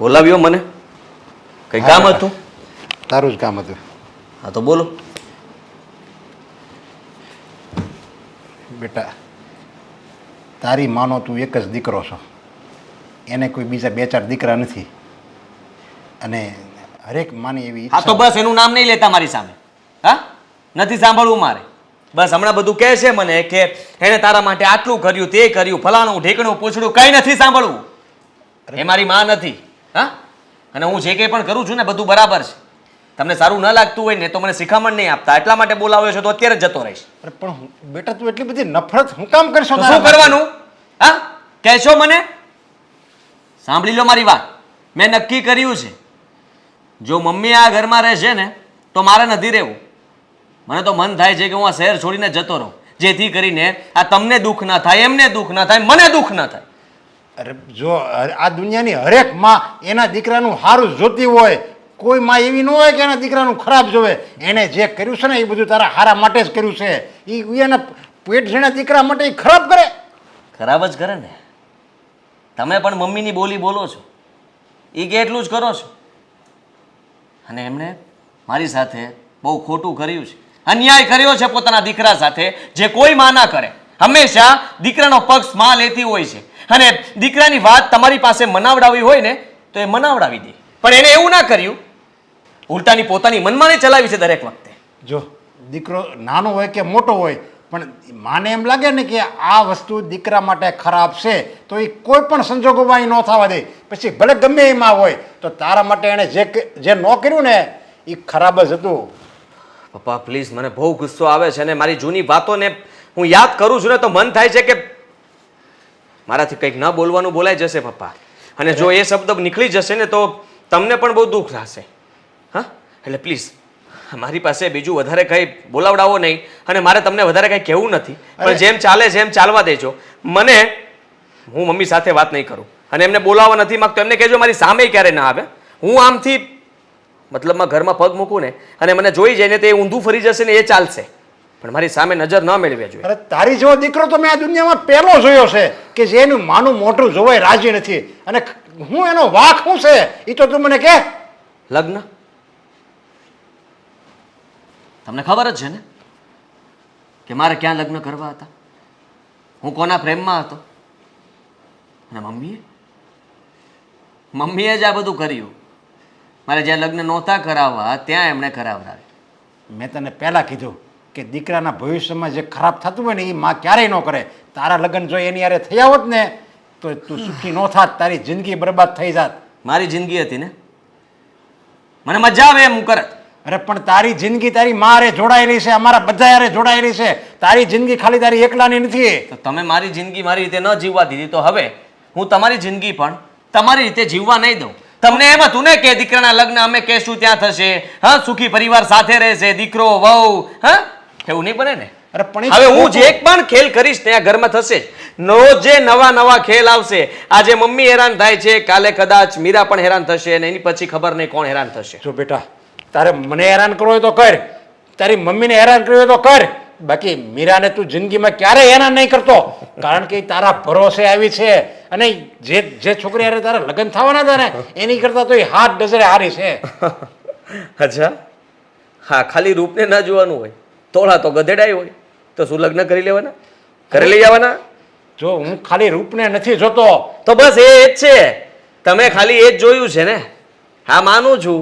બોલાવ્યો મને? કઈ કામ હતું? તારું જ કામ હતું. હા તો બોલો. બેટા, તારી માનો તું એક જ દીકરો છો, એને કોઈ બીજા 2-4 દીકરા નથી. અને હરેક માની એવી હા તો બસ એનું નામ નહીં લેતા મારી સામે. હા, નથી સાંભળવું મારે. બસ હમણાં બધું કહે છે મને કે એને તારા માટે આટલું કર્યું, તે કર્યું, ફલાણું ઢેકણું પૂછડું, કઈ નથી સાંભળવું. એ મારી માં નથી. હા, અને હું જે કંઈ પણ કરું છું ને બધું બરાબર છે. તમને સારું ન લાગતું હોય ને તો મને શિખામણ નહીં આપતા, એટલા માટે બોલાવ્યો છો તો અત્યારે જ જતો રહીશ. અરે પણ બેટા, તું એટલી બધી નફરત હું કામ કરશો? શું કરવાનું? હા, કહેશો મને? સાંભળી લો મારી વાત. મેં નક્કી કર્યું છે, જો મમ્મી આ ઘરમાં રહેશે ને તો મારે નથી રહેવું. મને તો મન થાય છે કે હું આ શહેર છોડીને જતો રહું, જેથી કરીને આ તમને દુઃખ ના થાય, એમને દુઃખ ના થાય, મને દુઃખ ના થાય. અરે જો આ દુનિયાની હરેક માં એના દીકરાનું સારું જોતી હોય. કોઈ માં એવી ન હોય કે એના દીકરાનું ખરાબ જોવે. એને જે કર્યું છે ને એ બધું તારા હારા માટે જ કર્યું છે. એ એના પેટ જેના દીકરા માટે એ ખરાબ કરે? ખરાબ જ કરે ને. તમે પણ મમ્મીની બોલી બોલો છો, એ કે એટલું જ કરો છો. અને એમણે મારી સાથે બહુ ખોટું કર્યું છે, અન્યાય કર્યો છે પોતાના દીકરા સાથે, જે કોઈ માં ના કરે. હંમેશા દીકરાનો પક્ષ માં લેતી હોય છે, અને દીકરાની વાત તમારી પાસે મનાવડાવી હોય ને તો એ મનાવડાવી દે. પણ એને એવું ના કર્યું, ઉલટાની પોતાની મનમાની ચલાવી છે દરેક વખતે. જો દીકરો નાનો હોય કે મોટો હોય, પણ માને એમ લાગે ને કે આ વસ્તુ દીકરા માટે ખરાબ છે તો એ કોઈ પણ સંજોગોમાં ન થવા દે. પછી ભલે ગમે એમાં હોય તો તારા માટે એણે જે ન કર્યું ને એ ખરાબ જ હતું. પપ્પા પ્લીઝ, મને બહુ ગુસ્સો આવે છે અને મારી જૂની વાતોને હું યાદ કરું છું ને તો મન થાય છે કે મારાથી કંઈક ન બોલવાનું બોલાઈ જશે પપ્પા. અને જો એ શબ્દ નીકળી જશે ને તો તમને પણ બહુ દુઃખ થશે. હા, એટલે પ્લીઝ મારી પાસે બીજું વધારે કંઈ બોલાવડાવો નહીં, અને મારે તમને વધારે કંઈ કહેવું નથી. પણ જેમ ચાલે છે એમ ચાલવા દેજો. હું મમ્મી સાથે વાત નહીં કરું, અને એમને બોલાવવા નથી માંગતો. એમને કહેજો મારી સામે ક્યારે ના આવે. હું આમથી મતલબમાં ઘરમાં પગ મૂકું ને અને મને જોઈ જાય ને તે ઊંધું ફરી જશે ને એ ચાલશે, પણ મારી સામે નજર ન મેળવે જોઈએ. અરે તારી જેવો દીકરો તો મેં આ દુનિયામાં પહેલો જોયો છે કે જે એનું માનું મોટું જોવાય રાજી નથી. અને હું એનો વાંક શું છે એ તો તું મને કહે. લગ્ન તમને ખબર જ છે ને કે મારે ક્યાં લગ્ન કરવા હતા, હું કોના પ્રેમમાં હતો. અને મમ્મીએ જ આ બધું કર્યું. મારે જ્યાં લગ્ન નહોતા કરાવવા ત્યાં એમણે કરાવડાવ્યું. મેં તને પહેલાં કીધું કે દીકરાના ભવિષ્યમાં જે ખરાબ થતું હોય ને એ માં ક્યારેય ન કરે. તારા લગ્ન જો એની યારે થયા હોત ને તો તું સુખી ન થાત, તારી જિંદગી બરબાદ થઈ જાત. મારી જિંદગી હતી ને, મને મજા આવે એમ હું કરત. અરે પણ તારી જિંદગી તારી માં હારે જોડાયેલી છે, અમારા બધા હારે જોડાયેલી છે. તારી જિંદગી ખાલી તારી એકલાની નથી. તો તમે મારી જિંદગી મારી રીતે ન જીવવા દીધી, તો હવે હું તમારી જિંદગી પણ તમારી રીતે જીવવા નહીં દઉં. તમને એમ હતું ને કે દીકરાના લગ્ન અમે કહેશું ત્યાં થશે, હા, સુખી પરિવાર સાથે રહેશે, દીકરો વહુ, હા, એવું નહીં બને ને. અરે પણ હવે હું જે પણ ખેલ કરીશ ત્યાં ઘરમાં થશે જ. રોજે નવા નવા ખેલ આવશે. આજે મમ્મી હેરાન થાય છે, કાલે કદાચ મીરા પણ હેરાન થશે, અને એની પછી ખબર નહીં કોણ હેરાન થશે. જો બેટા, તારે મને હેરાન કરવો હોય તો કર, તારી મમ્મીને હેરાન કરવી હોય તો કર. બાકી મીરાને તું જિંદગીમાં ક્યારેય હેરાન નહીં કરતો, કારણ કે તારા ભરોસે આવી છે. અને જે છોકરી હારે તારા લગ્ન થવાના હતા ને એની કરતા તો એ 7 ડઝરે હારી છે. અચ્છા, હા, ખાલી રૂપને ના જોવાનું હોય, તોળા તો ગધેડાય હોય, તો શું લગ્ન કરી લેવાના, ઘરે લઈ જવાના? જો હું ખાલી રૂપને નથી જોતો તો બસ એ જ છે. તમે ખાલી એ જ જોયું છે ને. હા, માનું છું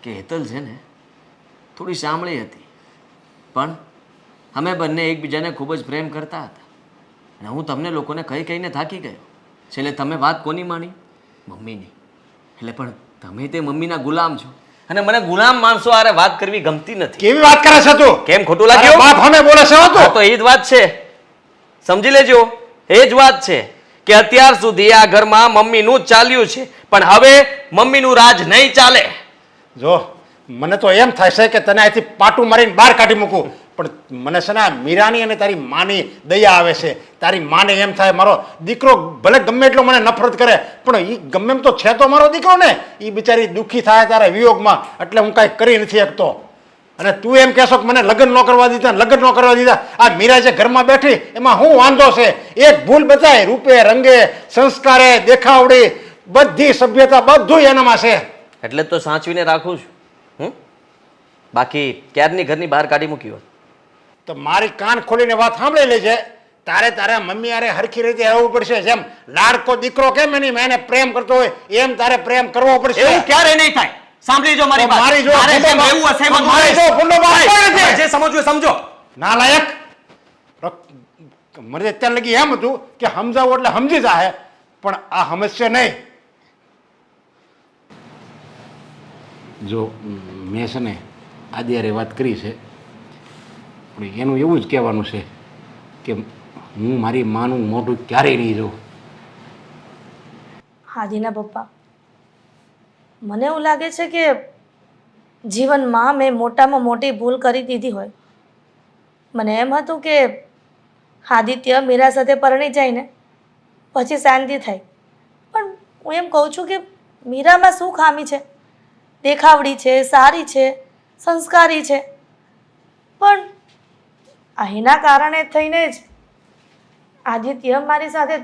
કે હેતલ છે ને થોડી સાંભળી હતી, પણ અમે બંને એકબીજાને ખૂબ જ પ્રેમ કરતા હતા. અને હું તમને લોકોને કહી કહીને થાકી ગયો. છેલ્લે તમે વાત કોની માની? મમ્મીની. એટલે પણ તમે તે મમ્મીના ગુલામ છો, અને મને ગુલામ માણસો આરે વાત કરવી ગમતી નથી. કેવી વાત કરે છે તું? કેમ ખોટું લાગ્યું? બાપ સામે બોલે છે તું? તો એ જ વાત છે, સમજી લેજો. એ જ વાત છે કે અત્યાર સુધી આ ઘરમાં મમ્મીનું જ ચાલ્યું છે, પણ હવે મમ્મીનું રાજ નહીં ચાલે. જો મને તો એમ થાય છે કે તને અહીંથી પાટું મારીને બહાર કાઢી મૂકું, પણ મને છે ને આ મીરાની અને તારી માની દયા આવે છે. તારી માને એમ થાય મારો દીકરો ભલે ગમે એટલો મને નફરત કરે, પણ એ ગમે એમ તો છે તો મારો દીકરો ને. એ બિચારી દુઃખી થાય તારા વિયોગમાં, એટલે હું કાંઈ કરી નથી શકતો. અને તું એમ કહેશો કે મને લગ્ન ન કરવા દીધા, લગ્ન ન કરવા દીધા. આ મીરા જે ઘરમાં બેઠી એમાં શું વાંધો છે? એક ભૂલ બતાય, રૂપે રંગે સંસ્કારે દેખાવડી બધી સભ્યતા બધું એનામાં છે. એટલે જ તો સાચવીને રાખું છું. બાકી ક્યારની ઘરની બહાર કાઢી મૂકી હોત. તો મારી કાન ખોલીને વાત સાંભળી લેજે. તારે તારા મમ્મી અરે હરખી રીતે રહેવું પડશે. જેમ લાડકો દીકરો કેમ એની મેને પ્રેમ કરતો હોય એમ તારે પ્રેમ કરવો પડશે. એવું ક્યારે નહીં થાય. સાંભળી જો મારી તો વાત. મારી જો તારે ફૂંડો જેમ બાપ- રહેવું હશે એમ જ મારી રહીશ. જો ફૂંડો બાપ ભાઈ, કોઈ નથી. જે સમજવું એ સમજો. નાલાયક. મને અત્યાર લગી એમ હતું કે સમજાવું એટલે સમજી જાહે, પણ આ સમજશે નહીં. જો મેં છે ને આદિયારે વાત કરી છે, પણ એનું એવું જ કહેવાનું છે કે હું મારી માનું મોઢું ક્યારેય નહીં જોઉં. આદિના પપ્પા, મને એવું લાગે છે કે જીવનમાં મેં મોટામાં મોટી ભૂલ કરી દીધી હોય. મને એમ હતું કે આદિત્ય મીરા સાથે પરણી જાય ને પછી શાંતિ થાય, પણ હું એમ કહું છું કે મીરામાં શું ખામી છે? દેખાવડી છે, સારી છે, સંસ્કારી છે, પણ અહીંના કારણે થઈને જ આદિત્ય મારી સાથે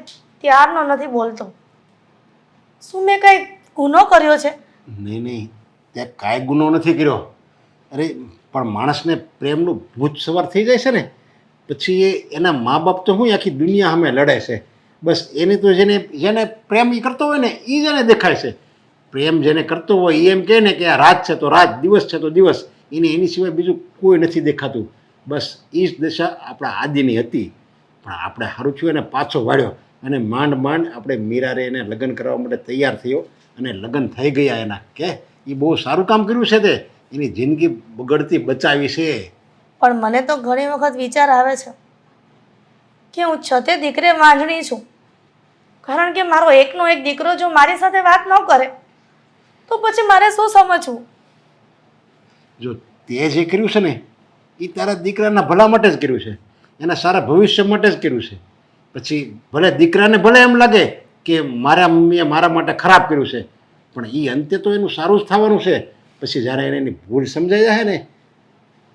ત્યારનો નથી બોલતો. શું મેં કંઈ ગુનો કર્યો છે? નહીં, ત્યાં કાંઈ ગુનો નથી કર્યો. અરે પણ માણસને પ્રેમનું ભૂત સવાર થઈ જાય છે ને પછી એના મા બાપ તો હું આખી દુનિયા સામે લડે છે. બસ એની તો જેને પ્રેમ એ કરતો હોય ને એ જ એને દેખાય છે. પ્રેમ જેને કરતો હોય એ એમ કહે ને કે આ રાત છે તો રાત, દિવસ છે તો દિવસ, એની સિવાય બીજું કોઈ નથી દેખાતું. બસ એ જ દશા આપણા આદિની હતી, પણ આપણે સારું થયું એને પાછો વાળ્યો અને માંડ માંડ આપણે મીરારે એને લગ્ન કરવા માટે તૈયાર થયો અને લગ્ન થઈ ગયા એના. કે એ બહુ સારું કામ કર્યું છે. તે એની જિંદગી બગડતી બચાવી છે. પણ મને તો ઘણી વખત વિચાર આવે છે કે હું છતે દીકરે વાંજણી છું, કારણ કે મારો એકનો એક દીકરો જો મારી સાથે વાત ન કરે તો પછી મારે શું સમજવું? જો તે જે કર્યું છે ને એ તારા દીકરાના ભલા માટે જ કર્યું છે, એના સારા ભવિષ્ય માટે જ કર્યું છે. પછી ભલે દીકરાને ભલે એમ લાગે કે મારા મમ્મીએ મારા માટે ખરાબ કર્યું છે, પણ એ અંતે તો એનું સારું જ થવાનું છે. પછી જ્યારે એને એની ભૂલ સમજાઈ જાય ને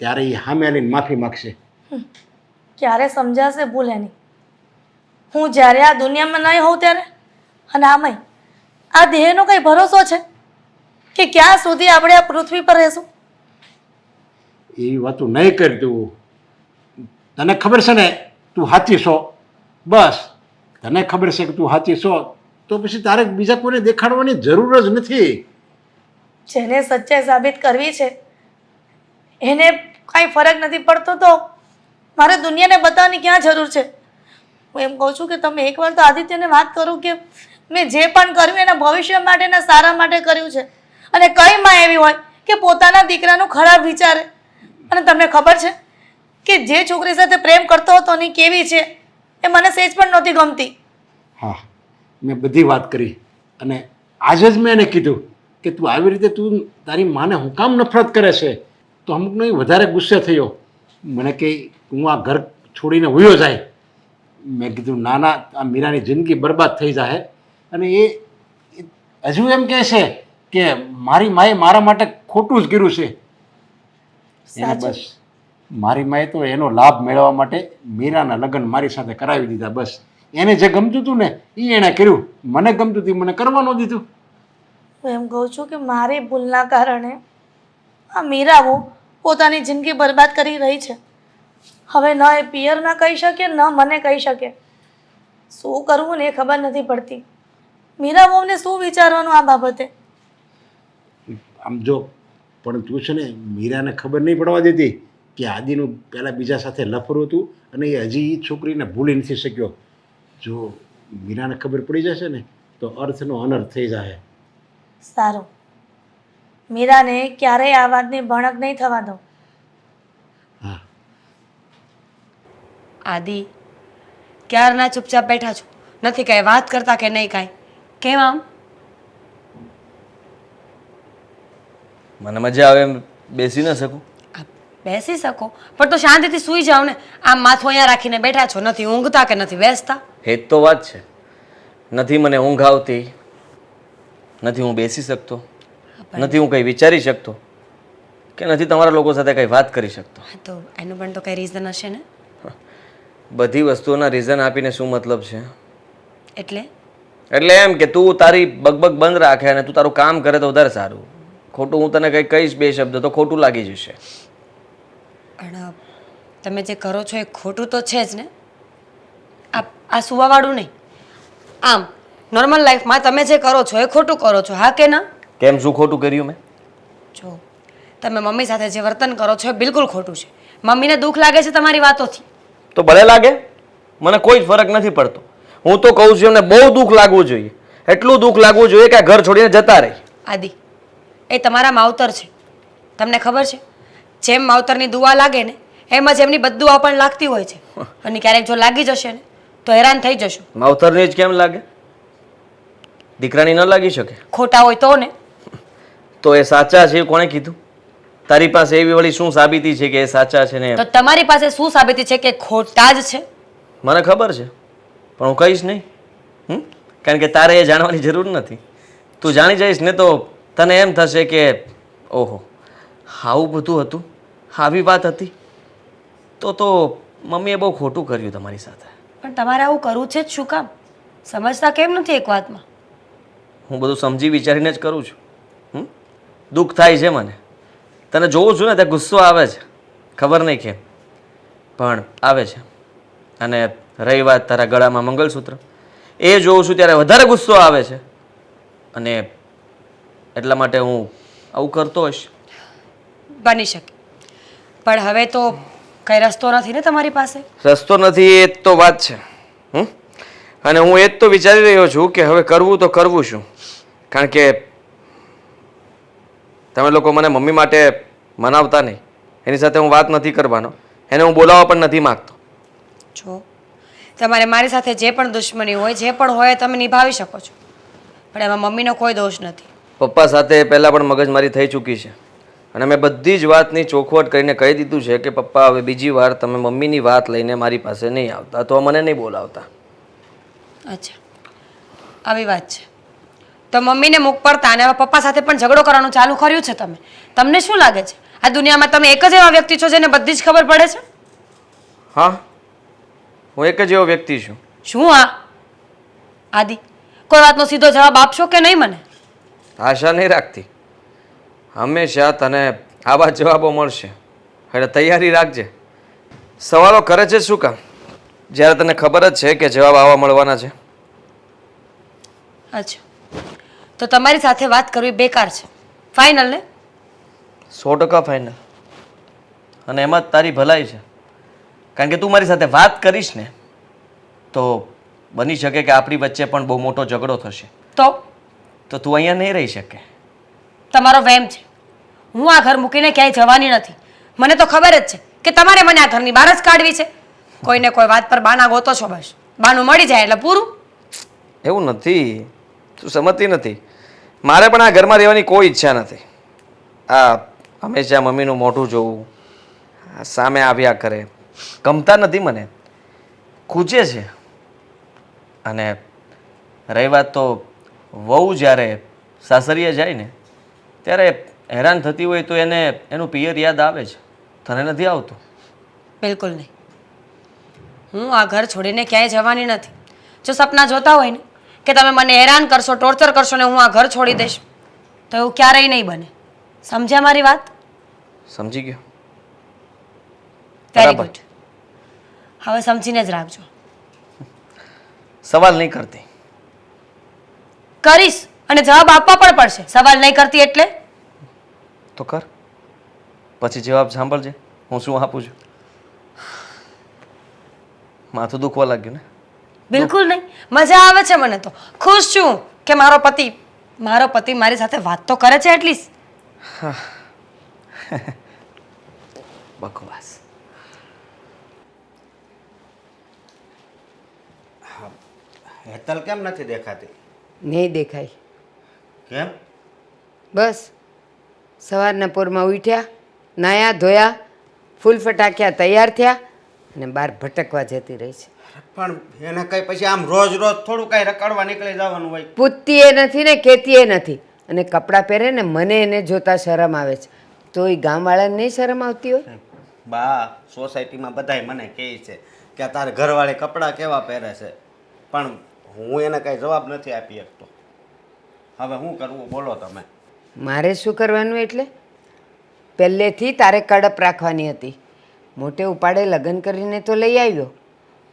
ત્યારે એ સામે આવીને માફી માગશે. ક્યારે સમજાશે ભૂલ એની? હું જ્યારે આ દુનિયામાં નહીં હોઉં ત્યારે? અને આમાંય આ દેહનો કંઈ ભરોસો છે કે ક્યાં સુધી આપણે આ પૃથ્વી પર રહેશું? એવી વાતો નહીં કર તું. તને ખબર છે ને તું સાચી છો, બસ તને ખબર છે કે તું સાચી છો, તો પછી તારે બીજા કોઈને દેખાડવાની જરૂર જ નથી. જેને સચ્ચાઈ સાબિત કરવી છે એને કાંઈ ફરક નથી પડતો તો મારે દુનિયાને બતાવવાની ક્યાં જરૂર છે? હું એમ કહું છું કે તમે એકવાર તો આદિત્યને વાત કરો કે મેં જે પણ કર્યું એના ભવિષ્ય માટે, એના સારા માટે કર્યું છે. અને કઈ માં એવી હોય કે પોતાના દીકરાનું ખરાબ વિચારે? અને તમને ખબર છે કે જે છોકરી સાથે પ્રેમ કરતો હતો ને કેવી છે એ મને સહેજ પણ નહોતી ગમતી. હા, મેં બધી વાત કરી અને આજે જ મેં એને કીધું કે તું આવી રીતે તું તારી માને હું કામ નફરત કરે છે. તો અમુકનો એ વધારે ગુસ્સે થયો. મને કે હું આ ઘર છોડીને વયો જાય. મેં કીધું ના ના, આ મીરાની જિંદગી બરબાદ થઈ જાય. અને એ હજુ એમ કહે છે કે મારી માએ મારા માટે ખોટું જ કર્યું છે. એને બસ મારી માએ તો એનો લાભ મેળવવા માટે મીરાના લગ્ન મારી સાથે કરાવી દીધા. બસ એને જે ગમતું હતું ને એ એણે કર્યું. મને ગમતું હતું મને કરવા ન દીધું. હું એમ કહું છું કે મારી ભૂલના કારણે આ મીરાઓ પોતાની જિંદગી બરબાદ કરી રહી છે. હવે ન એ પિયરના કહી શકે ન મને કહી શકે. શું કરવું ને એ ખબર નથી પડતી. મીરાઓને શું વિચારવાનું આ બાબતે? આમ જો પણ તું છે ને મીરાને ખબર નહીં પડવા દેતી કે આદિનું પહેલાં બીજા સાથે લફરું હતું અને એ હજી એ છોકરીને ભૂલી નથી શક્યો. જો મીરાને ખબર પડી જશે ને તો અર્થનો અનર્થ થઈ જાય. સારું, મીરાને ક્યારેય આ વાતની ભણક નહીં થવા દો. હા, આદિ, ક્યારના ચૂપચાપ બેઠા છો? નથી કાંઈ વાત કરતા કે નહીં કાંઈ? કેમ આમ? મને મજા આવે એમ બેસી ન શકું? આ બેસી શકો પણ તો શાંતિથી સૂઈ જાઓ ને. આમ માથું અહીંયા રાખીને બેઠા છો, નથી ઊંઘતા કે નથી બેસતા? એ જ તો વાત છે. નથી મને ઊંઘ આવતી, નથી હું બેસી શકતો, નથી હું કંઈ વિચારી શકતો, કે નથી તમારા લોકો સાથે કંઈ વાત કરી શકતો. હા, તો એનું પણ તો કંઈ રીઝન હશે ને? બધી વસ્તુઓના રીઝન આપીને શું મતલબ છે? એટલે એટલે એમ કે તું તારી બકબક બંધ રાખે અને તું તારું કામ કરે તો વધારે સારું. ખોટું હું તને કંઈ કહીશ બે શબ્દ તો ખોટું લાગી જશે. પણ તમે જે કરો છો એ ખોટું તો છે જ ને. આ સુવાવાળું નહીં, આમ નોર્મલ લાઈફમાં તમે જે કરો છો એ ખોટું કરો છો, હા કે ના? કેમ શું ખોટું કર્યું મેં? જો તમે મમ્મી સાથે જે વર્તન કરો છો એ બિલકુલ ખોટું છે. મમ્મીને દુઃખ લાગે છે તમારી વાતોથી. તો ભલે લાગે, મને કોઈ જ ફરક નથી પડતો. હું તો કહું છું એમને બહુ દુઃખ લાગવું જોઈએ, એટલું દુઃખ લાગવું જોઈએ કે આ ઘર છોડીને જતા રહે. આદિ, એ તમારા માવતર છે, તમને ખબર છે? જેમ માવતરની દુઆ લાગે ને એમ જ એમની બધી દુઆ પણ લાગતી હોય છે. અને ક્યારેક જો લાગી જશે ને તો હેરાન થઈ જશો. માવતરની જ કેમ લાગે? દીકરાની ન લાગી શકે? ખોટા હોય તો ને. તો એ સાચા છે કોણે કીધું? તારી પાસે એવી વળી શું સાબિતી છે કે એ સાચા છે ને? તો તમારી પાસે શું સાબિતી છે કે ખોટા જ છે? મને ખબર છે પણ હું કહીશ નહીં. કારણ કે તારે એ જાણવાની જરૂર નથી. તું જાણી જઈશ ને તો તને એમ થશે કે ઓહો આવું બધું હતું, આવી વાત હતી. તો મમ્મીએ બહુ ખોટું કર્યું તમારી સાથે. પણ તમારે આવું કરવું છે જ શું કામ? સમજતા કેમ નથી એક વાતમાં? હું બધું સમજી વિચારીને જ કરું છું. દુઃખ થાય છે મને, તને જોઉં છું ને ત્યાં ગુસ્સો આવે છે, ખબર નહીં કેમ પણ આવે છે. અને રહી વાત તારા ગળામાં મંગળસૂત્ર, એ જોઉં છું ત્યારે વધારે ગુસ્સો આવે છે. અને એટલા માટે હું આવું કરતો હોઈશ. બની શકે, પણ હવે તો કઈ રસ્તો નથી ને તમારી પાસે? રસ્તો નથી એ જ તો વાત છે. અને હું એ જ તો વિચારી રહ્યો છું કે હવે કરવું તો કરવું શું. કારણ કે તમે લોકો મને મમ્મી માટે મનાવતા નહીં, એની સાથે હું વાત નથી કરવાનો, એને હું બોલાવવા પણ નથી માગતો. જો તમારે મારી સાથે જે પણ દુશ્મની હોય, જે પણ હોય એ તમે નિભાવી શકો છો, પણ એમાં મમ્મીનો કોઈ દોષ નથી. પપ્પા સાથે પહેલાં પણ મગજમારી થઈ ચૂકી છે અને મેં બધી જ વાતની ચોખવટ કરીને કહી દીધું છે કે પપ્પા હવે બીજી વાર તમે મમ્મીની વાત લઈને મારી પાસે નહીં આવતા, તો મને નહીં બોલાવતા. અચ્છા, આવી વાત છે. તો મમ્મીને મુખ પડતા અને હવે પપ્પા સાથે પણ ઝઘડો કરવાનું ચાલુ કર્યું છે તમે. તમને શું લાગે છે આ દુનિયામાં તમે એક જ એવા વ્યક્તિ છો જેને બધી જ ખબર પડે છે? હા, હું એક જ એવો વ્યક્તિ છું. શું આ આદિ, કોઈ વાતનો સીધો જવાબ આપશો કે નહીં મને? આશા નહીં રાખતી, હંમેશા તને આવા જવાબો મળશે એટલે તૈયારી રાખજે. સવાલો કરે છે શું કામ જ્યારે તને ખબર જ છે કે જવાબ આવા મળવાના છે? અચ્છા, તો તમારી સાથે વાત કરવી બેકાર છે, ફાઇનલ ને? 100% ફાઇનલ. અને એમાં જ તારી ભલાઈ છે, કારણ કે તું મારી સાથે વાત કરીશ ને તો બની શકે કે આપણી વચ્ચે પણ બહુ મોટો ઝઘડો થશે. તો તું અહીંયા નહીં રહી શકે. તમારો વહેમ છે. હું આ ઘર મૂકીને ક્યાંય જવાની નથી. મને તો ખબર જ છે કે તમારે મને આ ઘરની બહાર જ કાઢવી છે. કોઈને કોઈ વાત પર બાના ગોતો છો, બસ બાનું મળી જાય એટલે પૂરું. એવું નથી, તું સમજતી નથી. મારે પણ આ ઘરમાં રહેવાની કોઈ ઈચ્છા નથી. આ હંમેશા મમ્મીનું મોઢું જોવું, સામે આવ્યા કરે, ગમતા નથી મને, ખૂચે છે. અને રહી વાત તો વહુ જ્યારે સાસરીએ જાય ને ત્યારે હેરાન થતી હોય તો એને એનું પિયર યાદ આવે છે. તને નથી આવતું? બિલકુલ નહીં. હું આ ઘર છોડીને ક્યાંય જવાની નથી. જો સપના જોતા હોય ને કે તમે મને હેરાન કરશો, ટોર્ચર કરશો ને હું આ ઘર છોડી દઈશ, તો એવું ક્યારેય નહીં બને. સમજ્યા મારી વાત? સમજી ગયો. Very good. હવે સમજીને જ રાખજો. સવાલ નહીં કરતી? કરીશ અને જવાબ આપવા પણ પડશે. સવાલ નહીં કરતી એટલે? તો કર, પછી જવાબ સાંભળજે હું શું આપું છું. માથું દુખવા લાગ્યું ને? બિલકુલ નહીં, મજા આવે છે મને તો. ખુશ છું કે મારો પતિ મારી સાથે વાત તો કરે છે એટલીસ્ટ. બકવાસ. હેતલ કેમ નથી દેખાતી? નહીં દેખાય. કેમ? બસ સવારના પોરમાં ઉઠ્યા, નાયા ધોયા, ફૂલ ફટાક્યા, તૈયાર થયા અને બહાર ભટકવા જતી રહી છે. પણ એને કઈ પછી આમ રોજ રોજ થોડું કઈ રખડવા નીકળી જવાનું હોય. પૂછતી એ નથી ને કહેતી એ નથી. અને કપડાં પહેરે ને મને એને જોતા શરમ આવે છે. તો એ ગામવાળાને નહીં શરમ આવતી હોય? બા સોસાયટીમાં બધાય મને કહે છે કે તારે ઘરવાળી કપડાં કેવા પહેરે છે, પણ હું એને કાંઈ જવાબ નથી આપી શકતો. હવે શું કરવું બોલો તમે. મારે શું કરવાનું એટલે પહેલેથી તારે કડપ રાખવાની હતી. મોટે ઉપાડે લગ્ન કરીને તો લઈ આવ્યો,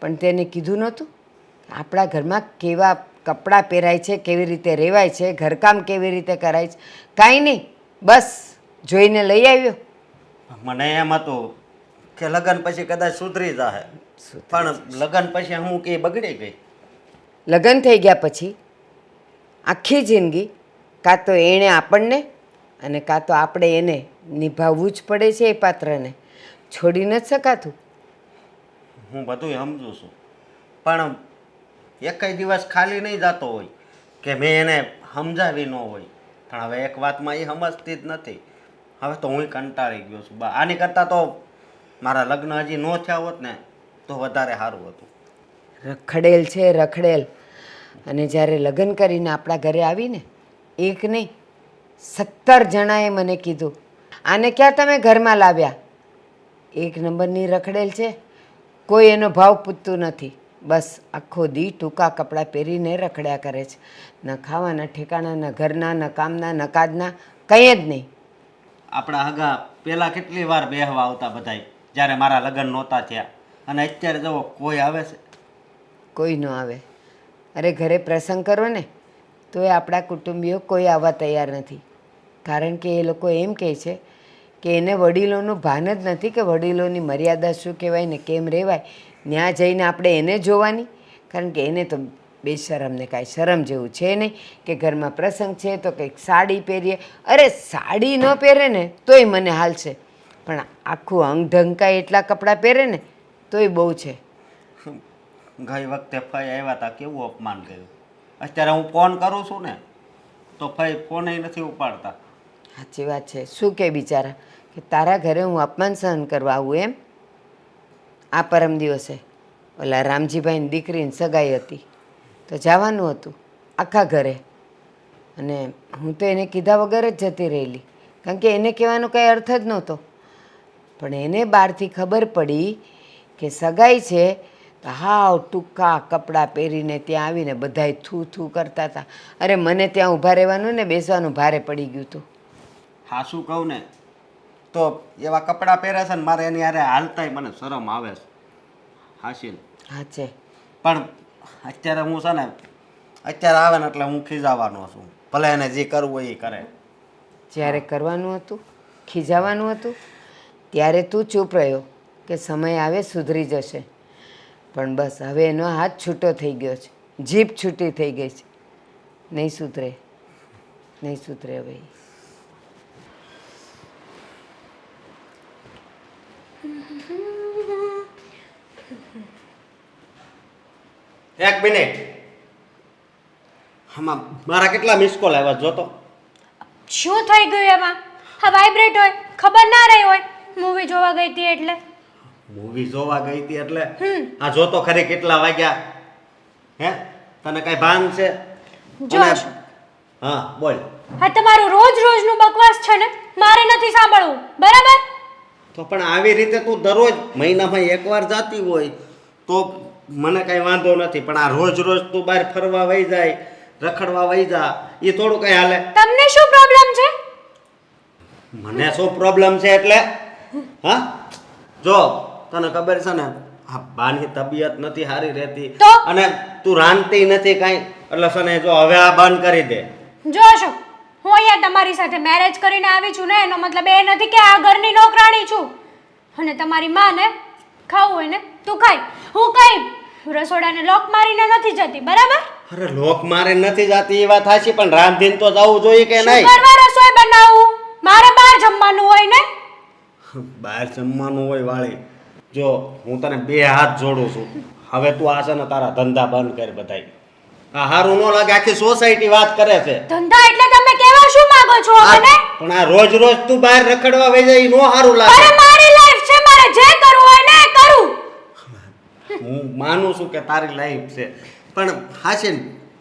પણ તેને કીધું નહોતું આપણા ઘરમાં કેવા કપડાં પહેરાય છે, કેવી રીતે રહેવાય છે, ઘરકામ કેવી રીતે કરાય છે. કાંઈ નહીં, બસ જોઈને લઈ આવ્યો. મને એમ હતું કે લગ્ન પછી કદાચ સુધરી જાહે, પણ લગ્ન પછી હું કે બગડી ગઈ. લગ્ન થઈ ગયા પછી આખી જિંદગી કાં તો એણે આપણને અને કાં તો આપણે એને નિભાવવું જ પડે છે. એ પાત્રને છોડી નથી શકાતું. હું બધું સમજુ છું, પણ એકય દિવસ ખાલી નહીં જતો હોય કે મેં એને સમજાવી ન હોય. પણ હવે એક વાતમાં એ સમજતી જ નથી. હવે તો હું કંટાળી ગયો છું. આની કરતાં તો મારા લગ્ન હજી ન થયા હોત ને તો વધારે સારું હતું. રખડેલ છે રખડેલ. અને જ્યારે લગ્ન કરીને આપણા ઘરે આવીને એક નહીં 17 જણાએ મને કીધું આને ક્યાં તમે ઘરમાં લાવ્યા. એક નંબરની રખડેલ છે. કોઈ એનો ભાવ પૂછતું નથી. બસ આખો દી ટૂંકા કપડાં પહેરીને રખડ્યા કરે છે. ન ખાવાના ઠેકાણા, ન ઘરના, ન કામના, ન કાજના, કંઈ જ નહીં. આપણા હગા પહેલાં કેટલી વાર બેહવા આવતા બધાય જ્યારે મારા લગ્ન નહોતા થયા, અને અત્યારે જુઓ કોઈ આવે છે. કોઈ ન આવે. અરે ઘરે પ્રસંગ કરો ને તોય આપણા કુટુંબીઓ કોઈ આવવા તૈયાર નથી. કારણ કે એ લોકો એમ કહે છે કે એને વડીલોનું ભાન જ નથી કે વડીલોની મર્યાદા શું કહેવાય ને કેમ રહેવાય. ત્યાં જઈને આપણે એને જોવાની, કારણ કે એને તો બેશરમને કાંઈ શરમ જેવું છે નહીં કે ઘરમાં પ્રસંગ છે તો કંઈક સાડી પહેરીએ. અરે સાડી ન પહેરે ને તોય મને હાલશે, પણ આખું અંગ ઢંકાય એટલા કપડાં પહેરે ને તોય બહુ છે. ગઈ વખતે ફઈ આવ્યા હતા, કેવું અપમાન કર્યું. અત્યારે હું ફોન કરું છું ને તો ફઈ ફોન નથી ઉપાડતા. સાચી વાત છે. શું કે બિચારા કે તારા ઘરે હું અપમાન સહન કરવા આવું એમ. આ પરમ દિવસે ઓલા રામજીભાઈની દીકરીની સગાઈ હતી તો જવાનું હતું આખા ઘરે, અને હું તો એને કીધા વગર જ જતી રહેલી, કારણ કે એને કહેવાનો કંઈ અર્થ જ નહોતો. પણ એને બહારથી ખબર પડી કે સગાઈ છે તો હાવ ટૂંકા કપડાં પહેરીને ત્યાં આવીને બધાય થૂ થૂ કરતા હતા. અરે મને ત્યાં ઊભા રહેવાનું ને બેસવાનું ભારે પડી ગયું હતું. હા શું કહું ને તો એવા કપડાં પહેરે છે ને મારે એની યારે હાલતાય મને શરમ આવે છે. હાશીન હા છે. પણ અત્યારે હું છે ને અત્યારે આવે ને એટલે હું ખીજાવાનો છું. ભલે એને જે કરવું હોય એ કરે. જ્યારે કરવાનું હતું, ખીજાવાનું હતું, ત્યારે તું ચૂપ રહ્યો કે સમય આવે સુધરી જશે. પણ બસ હવે એનો હાથ છૂટો થઈ ગયો છે, જીભ છૂટી થઈ ગઈ છે. નહીં સુધરે, નહીં સુધરે હવે. એક મિનિટ, આમાં મારા કેટલા મિસ કોલ આવ્યા જોતો. શું થઈ ગયું એમાં? હા વાઇબ્રેટ હોય, ખબર ના રહી હોય મૂવી જોવા ગઈ હતી એટલે. મૂવી જોવા ગઈ હતી એટલે આ જોતો ખરી કેટલા વાગ્યા? હે તને કઈ ભાન છે? જોશ. હા બોલ. હા તમારું રોજ રોજનું બકવાસ છે ને મારે નથી સાંભળવું, બરાબર? તો પણ આવી રીતે તું દરરોજ મહિનામાં એકવાર જાતી હોય તો મને કઈ વાંધો નથી, પણ આ રોજ રોજ તું બહાર ફરવા વઈ જાય, રખડવા વઈ જા, એ થોડું કઈ હાલે? તમને શું પ્રોબ્લેમ છે? મને શું પ્રોબ્લેમ છે એટલે? હા જો તને ખબર છે ને આ બાની તબિયત નથી સારી રહેતી તો? અને તું રાંધતી નથી કાંઈ, એટલે છે ને જો હવે આ બંધ કરી દે. જો અશોક, હું અહીંયા તમારી સાથે મેરેજ કરીને આવી છું ને એનો મતલબ એ નથી કે આ ઘરની નોકરાણી છું. અને તમારી માં ને ખાવું હોય ને તું ખાય, હું કઈ રસોડાને લોક મારીને નથી જતી, બરાબર? અરે લોક મારે નથી જાતી એ વાત સાચી, પણ રાંધીને તો જવું જોઈએ કે શું નહીં? કરવા રસોઈ બનાવું? મારે બહાર જમવાનું હોય ને. બહાર જમવાનું હોય વાળી. જો હું તને બે હાથ જોડું છું, હવે તું આ છે ને તારા ધંધા બંધ કર બધાય. આ હારું ન લાગે, આખી સોસાયટી વાત કરે છે. ધંધા એટલે તમે કેવા શું માંગો છો મને? પણ આ રોજ રોજ તું બહાર રખડવા વઈ જાય નો હારું અરે લાગે. મારી લાઈફ છે, મારે જે કરવું હોય ને એ કરું. હું માનું છું કે તારી લાઈફ છે, પણ હાચીન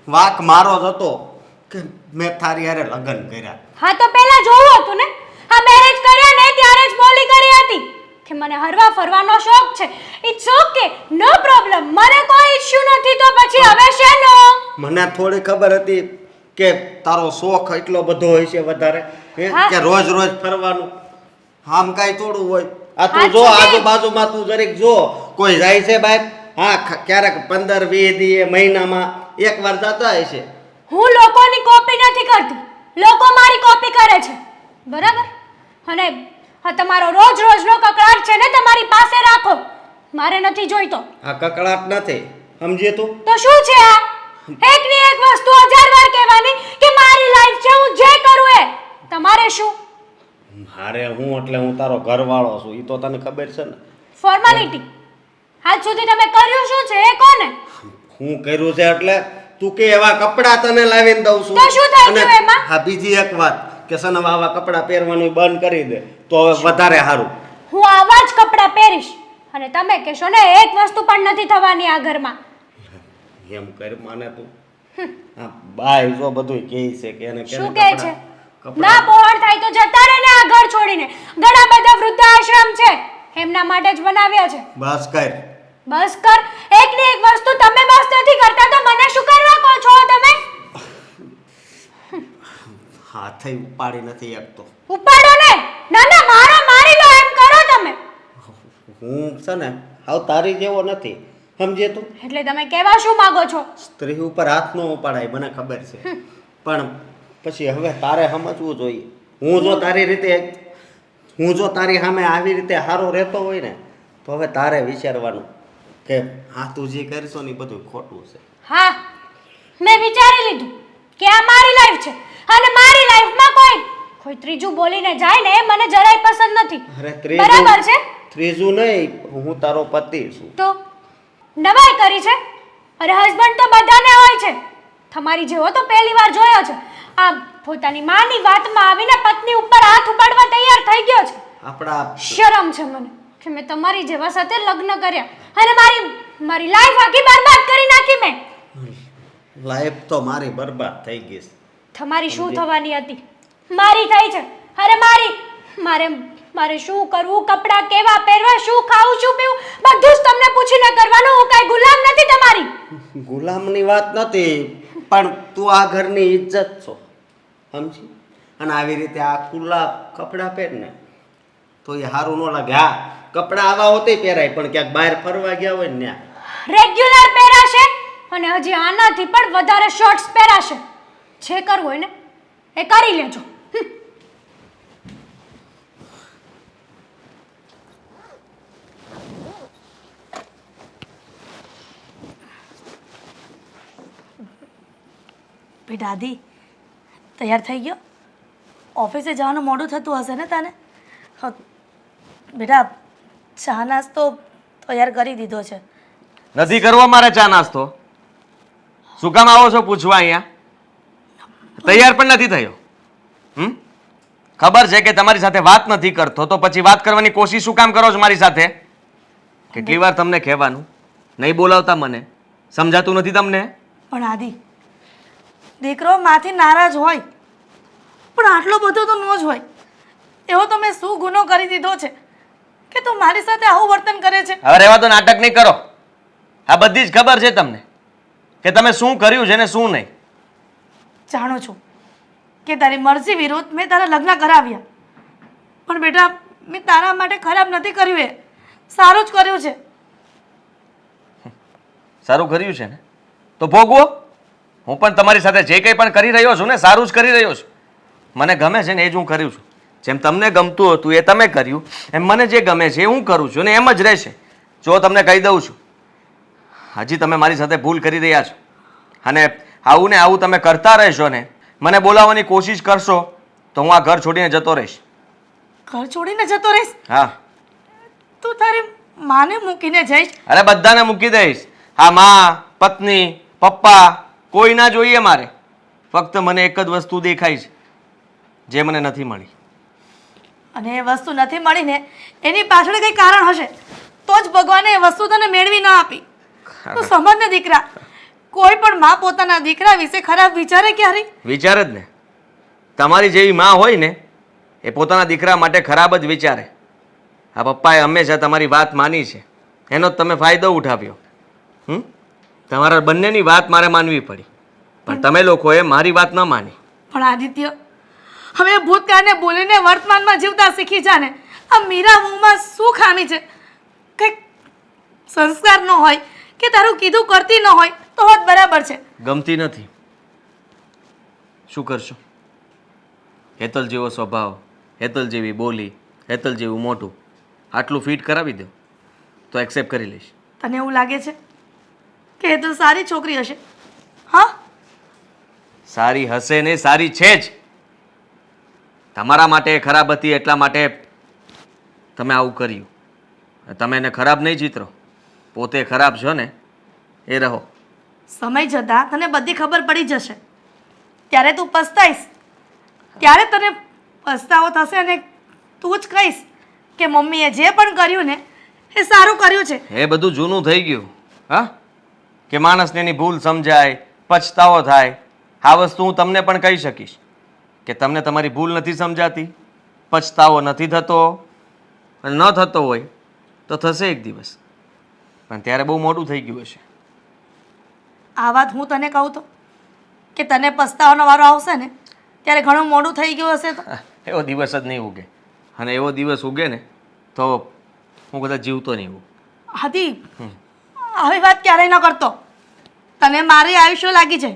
વાક મારો જ હતો કે મેં તારી હારે લગ્ન કર્યા. હા તો પહેલા જોવું હતું ને. આ મેરેજ કર્યા ને ત્યારે જ બોલી કરી હતી કે મને હરવા ફરવાનો શોખ છે. ઇટ્સ ઓકે, નો પ્રોબ્લેમ, મને કોઈ ઇશ્યુ નથી. તો પછી હવે શેનો? મને થોડી ખબર હતી કે તારો શોખ એટલો બધો હોય છે વધારે હે? હા. કે રોજ રોજ ફરવાનું આમ કાંઈ થોડું હોય આ તું હા, જો છોકરી. આજુબાજુમાં તું જરીક જો કોઈ જાય છે બહાર હા ક્યારેક 15-20 દીએ મહિનામાં એકવાર જતા હોય છે હું લોકોની કોપી નથી કરતી લોકો મારી કોપી કરે છે બરાબર અને આ તમારો રોજ રોજનો કકળાટ છે ને તમારી પાસે રાખો મારે નથી જોઈતો આ કકળાટ નથી સમજે તું તો શું છે આ એકની એક વસ્તુ 1000 વાર કહેવાની કે મારી લાઈફ છે હું જે કરું એ તમારે શું મારે હું એટલે હું તારો ઘરવાળો છું એ તો તને ખબર છે ને ફોર્માલિટી આજ સુધી તમે કર્યું શું છે એ કોને હું કર્યું છે એટલે તું કે એવા કપડાં તને લાવીને દઉં છું તો શું થઈ અને ગયું એમાં? હા બીજી એક વાત કે સનમ આવા કપડાં પહેરવાનું બંધ કરી દે તો હવે વધારે સારું હું આવા જ કપડાં પહેરીશ અને તમે કહેશો ને એક વસ્તુ પણ નથી થવાની આ ઘરમાં એમ કર માને તું હા બાય જો બધું કહે છે કે એને શું કહે છે ના પહોળ થાય તો જતા રહે ને આ ઘર છોડીને ઘણા બધા વૃદ્ધાશ્રમ છે એમના માટે જ બનાવ્યા છે બસ કર બસ કર એકની એક વસ્તુ તમે બસ નથી કરતા તો મને શું કરવા કહો છો તમે હાથે ઉપાડી નથી એકતો ઉપાડો ને ના ના મારો મારી લો એમ કરો તમે હું છે ને હાવ તારી જેવો નથી સમજે તું એટલે તમે કહેવા શું માંગો છો સ્ત્રી ઉપર હાથ ન ઉપાડાય મને ખબર છે પણ પછી હવે તારે સમજવું જોઈએ હું જો તારી સામે આવી રીતે સારો રહેતો હોય ને તો હવે તારે વિચારવાનું કે હા તું જે કરશો ને એ બધું ખોટું છે હા મેં વિચારી લીધું કે આ મારી લાઈફ છે અને મારી લાઈફમાં કોઈ ત્રીજું બોલીને જાય ને એ મને જરાય પસંદ નથી અરે બરાબર છે ત્રીજું નહીં હું તારો પતિ છું તો નવાઈ કરી છે અરે હસબન્ડ તો બધાને હોય છે તમારી જેવો તો પહેલી વાર જોયો છે આ પોતાની માની વાતમાં આવીને પત્ની ઉપર હાથ ઉપાડવા તૈયાર થઈ ગયો છે આપણા શરમ છે મને કે મેં તમારી જેવા સાથે લગ્ન કર્યા અને મારી લાઈફ આખી બરબાદ કરી નાખી મેં લાઈફ તો મારી બરબાદ થઈ ગઈ છે તમારી શું થવાની હતી મારી થઈ છે અરે મારે શું કરવું કપડાં કેવા પહેરવા શું ખાવું શું પીવું બધું જ તમને પૂછીને કરવાનું હું કાંઈ ગુલામ નથી તમારી ગુલામની વાત નથી પણ તું આ ઘરની ઇજ્જત છો સમજી અને આવી રીતે આ ખુલ્લા કપડાં પહેરને તો એ સારું ન લાગે હા કપડાં આવા હોતે પહેરાય પણ ક્યાંક બહાર ફરવા ગયા હોય ને ત્યાં રેગ્યુલર પહેરાશે અને હજી આનાથી પણ વધારે શોર્ટ્સ પહેરાશે જે કરવું હોય ને એ કરી લેજો ભાઈ દાદી તૈયાર થઈ ગયો ઓફિસે જવાનું મોડું થતું હશે ને તને હા, બેટા ચા નાસ્તો તૈયાર કરી દીધો છે નથી કરવો મારે ચા નાસ્તો શું કામ આવો છો પૂછવા અહીંયા તૈયાર પણ નથી થયો ખબર છે કે તમારી સાથે વાત નથી કરતો તો પછી વાત કરવાની કોશિશ શું કામ કરો છો મારી સાથે કેટલી વાર તમને કહેવાનું નહીં બોલાવતા મને સમજાતું નથી તમને પણ આદિ દીકરો માથી નારાજ હોય પણ આટલો બધો તો ન જ હોય એવો તો મેં શું ગુનો કરી દીધો છે કે તું મારી સાથે આવું વર્તન કરે છે હવે રહેવા તો નાટક નહીં કરો આ બધી જ ખબર છે તમને કે તમે શું કર્યું છે ને શું નહીં જાણું છું કે તારી મરજી વિરુદ્ધ મેં તારા લગ્ન કરાવ્યા પણ બેટા મેં તારા માટે ખરાબ નથી કર્યું એ સારું જ કર્યું છે સારું કર્યું છે ને તો ભોગવો હું પણ તમારી સાથે જે કંઈ પણ કરી રહ્યો છું ને સારું જ કરી રહ્યો છું મને ગમે છે ને એ જ હું કર્યું છું જેમ તમને ગમતું હતું એ તમે કર્યું એમ મને જે ગમે છે એ હું કરું છું અને એમ જ રહેશે જો તમને કહી દઉં છું હજી તમે મારી સાથે ભૂલ કરી રહ્યા છો અને આવું ને આવું તમે કરતા રહેશો ને મને બોલાવવાની કોશિશ કરશો તો હું આ ઘર છોડીને જતો રહીશ ઘર છોડીને જતો રહીશ હા તું તારી માને મૂકીને જઈશ અરે બધાને મૂકી દઈશ હા માં પત્ની પપ્પા કોઈ ના જોઈએ મારે ફક્ત મને એક જ વસ્તુ દેખાય છે જે મને નથી મળી અને એ વસ્તુ નથી મળી ને એની પાછળ કંઈ કારણ હશે તો જ ભગવાને એ વસ્તુ તને મેળવી ન આપી તું સમજ ને દીકરા કોઈ પણ માં પોતાના દીકરા વિશે ખરાબ વિચારે ક્યારે વિચાર જ ને તમારી જેવી માં હોય ને એ પોતાના દીકરા માટે ખરાબ જ વિચારે આ પપ્પાએ હંમેશા તમારી વાત માની છે એનો જ તમે ફાયદો ઉઠાવ્યો તમારા બંનેની વાત મારે માનવી પડી પણ તમે લોકોએ મારી વાત ન માની. પણ આદિત્ય, હવે ભૂતકાળને બોલીને વર્તમાનમાં જીવતા શીખી જા ને. આ મીરા વહુમાં શું ખામી છે? કંઈક સંસ્કાર ન હોય કે તારું કીધું કરતી ન હોય તો હોત બરાબર છે. ગમતી નથી, શું કરશો? હેતલ જેવો સ્વભાવ, હેતલ જેવી બોલી, હેતલ જેવું મોઢું, આટલું ફિટ કરાવી દો તો એક્સેપ્ટ કરી લઈશ. તને એવું લાગે છે કે એ તો સારી છોકરી હશે? હા, સારી હશે ને, સારી છે જ. તમારા માટે ખરાબ હતી એટલા માટે તમે આવું કર્યું. તમે એને ખરાબ નહીં ચિતરો, પોતે ખરાબ છો ને એ રહો. સમય જતાં તને બધી ખબર પડી જશે. ત્યારે તું પસ્તાઈશ. ત્યારે તને પસ્તાવો થશે અને તું જ કહીશ કે મમ્મીએ જે પણ કર્યું ને એ સારું કર્યું છે. એ બધું જૂનું થઈ ગયું. હા, કે માણસને એની ભૂલ સમજાય, પછતાવો થાય. આ વસ્તુ હું તમને પણ કહી શકીશ કે તમને તમારી ભૂલ નથી સમજાતી, પછતાવો નથી થતો, અને ન થતો હોય તો થશે એક દિવસ, પણ ત્યારે બહુ મોડું થઈ ગયું હશે. આ વાત હું તને કહું તો કે તને પસ્તાવાનો વારો આવશે ને ત્યારે ઘણું મોડું થઈ ગયું હશે. તો એવો દિવસ જ નહીં ઉગે, અને એવો દિવસ ઉગે ને તો હું કદાચ જીવતો નહીં હોઉં. હાથી, આવી વાત ક્યારેય ન કરતો. તને મારી આયુષ્ય લાગી છે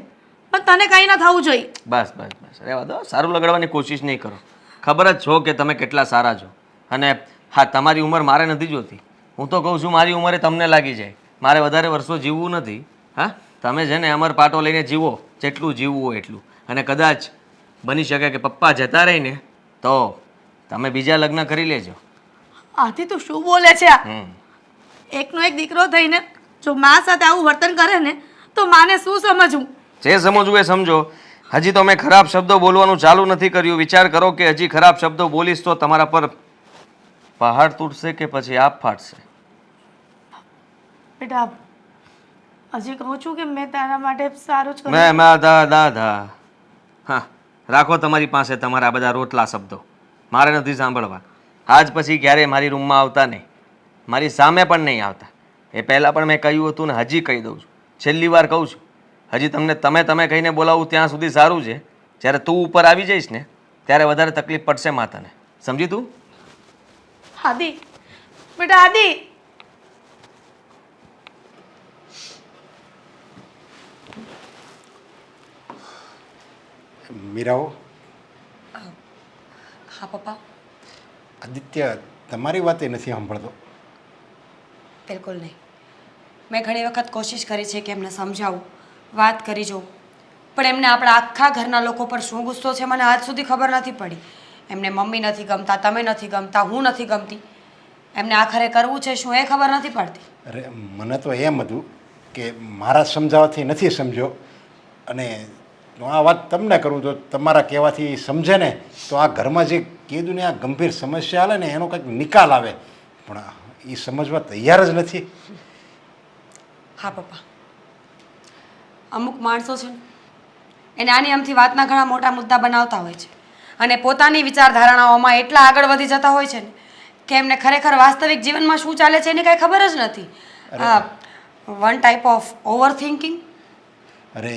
પણ તને કંઈ ન થવું જોઈએ. બસ બસ બસ, રહેવા દો. સારું લગાડવાની કોશિશ નહીં કરો. ખબર જ છો કે તમે કેટલા સારા છો. અને હા, તમારી ઉંમર મારે નથી જોતી. હું તો કહું છું મારી ઉંમરે તમને લાગી જાય. મારે વધારે વર્ષો જીવવું નથી. હા, તમે છે ને અમર પાટો લઈને જીવો, જેટલું જીવવું હોય એટલું. અને કદાચ બની શકે કે પપ્પા જતા રહીને તો તમે બીજા લગ્ન કરી લેજો. આથી તું શું બોલે છે? આ એકનો એક દીકરો થઈને જો મા સાથે આવું વર્તન કરે ને તો માને શું સમજવું? જે સમજવું એ સમજો. હજી તો મેં ખરાબ શબ્દો બોલવાનું ચાલુ નથી કર્યું. વિચાર કરો કે હજી ખરાબ શબ્દો બોલીશ તો તમારા પર પહાડ તૂટશે કે પછી આપ ફાટશે. બેટા, હજી કહું છું કે મેં તારા માટે સારું જ કર્યું. મેં માધા દાદા. હા, રાખો તમારી પાસે તમારા બધા રોટલા શબ્દો. મારે નથી સાંભળવા. આજ પછી ક્યારેય મારી રૂમમાં આવતા નહીં, મારી સામે પણ નહીં આવતા. એ પહેલાં પણ મેં કહ્યું હતું ને હજી કહી દઉં છું, છેલ્લી વાર કહું છું. હજી તમને તમે કહીને બોલાવું ત્યાં સુધી સારું છે. જ્યારે તું ઉપર આવી જઈશ ને ત્યારે વધારે તકલીફ પડશે માતાને. સમજી તું? આદિ, બેટા આદિ. મીરાઓ, હા પપ્પા, આદિત્ય તમારી વાતે નથી સાંભળતો. બિલકુલ નહીં. મેં ઘણી વખત કોશિશ કરી છે કે એમને સમજાવું, વાત કરી જોઉં, પણ એમને આપણા આખા ઘરના લોકો પર શું ગુસ્સો છે મને આજ સુધી ખબર નથી પડી. એમને મમ્મી નથી ગમતા, તમે નથી ગમતા, હું નથી ગમતી. એમને આખરે કરવું છે શું એ ખબર નથી પડતી. અરે મને તો એમ હતું કે મારા સમજાવવાથી નથી સમજ્યો, અને આ વાત તમને કરું તો તમારા કહેવાથી સમજે ને તો આ ઘરમાં જે કીધું ને આ ગંભીર સમસ્યા હાલે ને એનો કંઈક નિકાલ આવે, પણ એ સમજવા તૈયાર જ નથી. હા પપ્પા, અમુક માણસો છે ને એ નાની અમથી વાતના ઘણા મોટા મુદ્દા બનાવતા હોય છે અને પોતાની વિચારધારણાઓમાં એટલા આગળ વધી જતા હોય છે ને કે એમને ખરેખર વાસ્તવિક જીવનમાં શું ચાલે છે એની કાંઈ ખબર જ નથી. One type of over thinking. અરે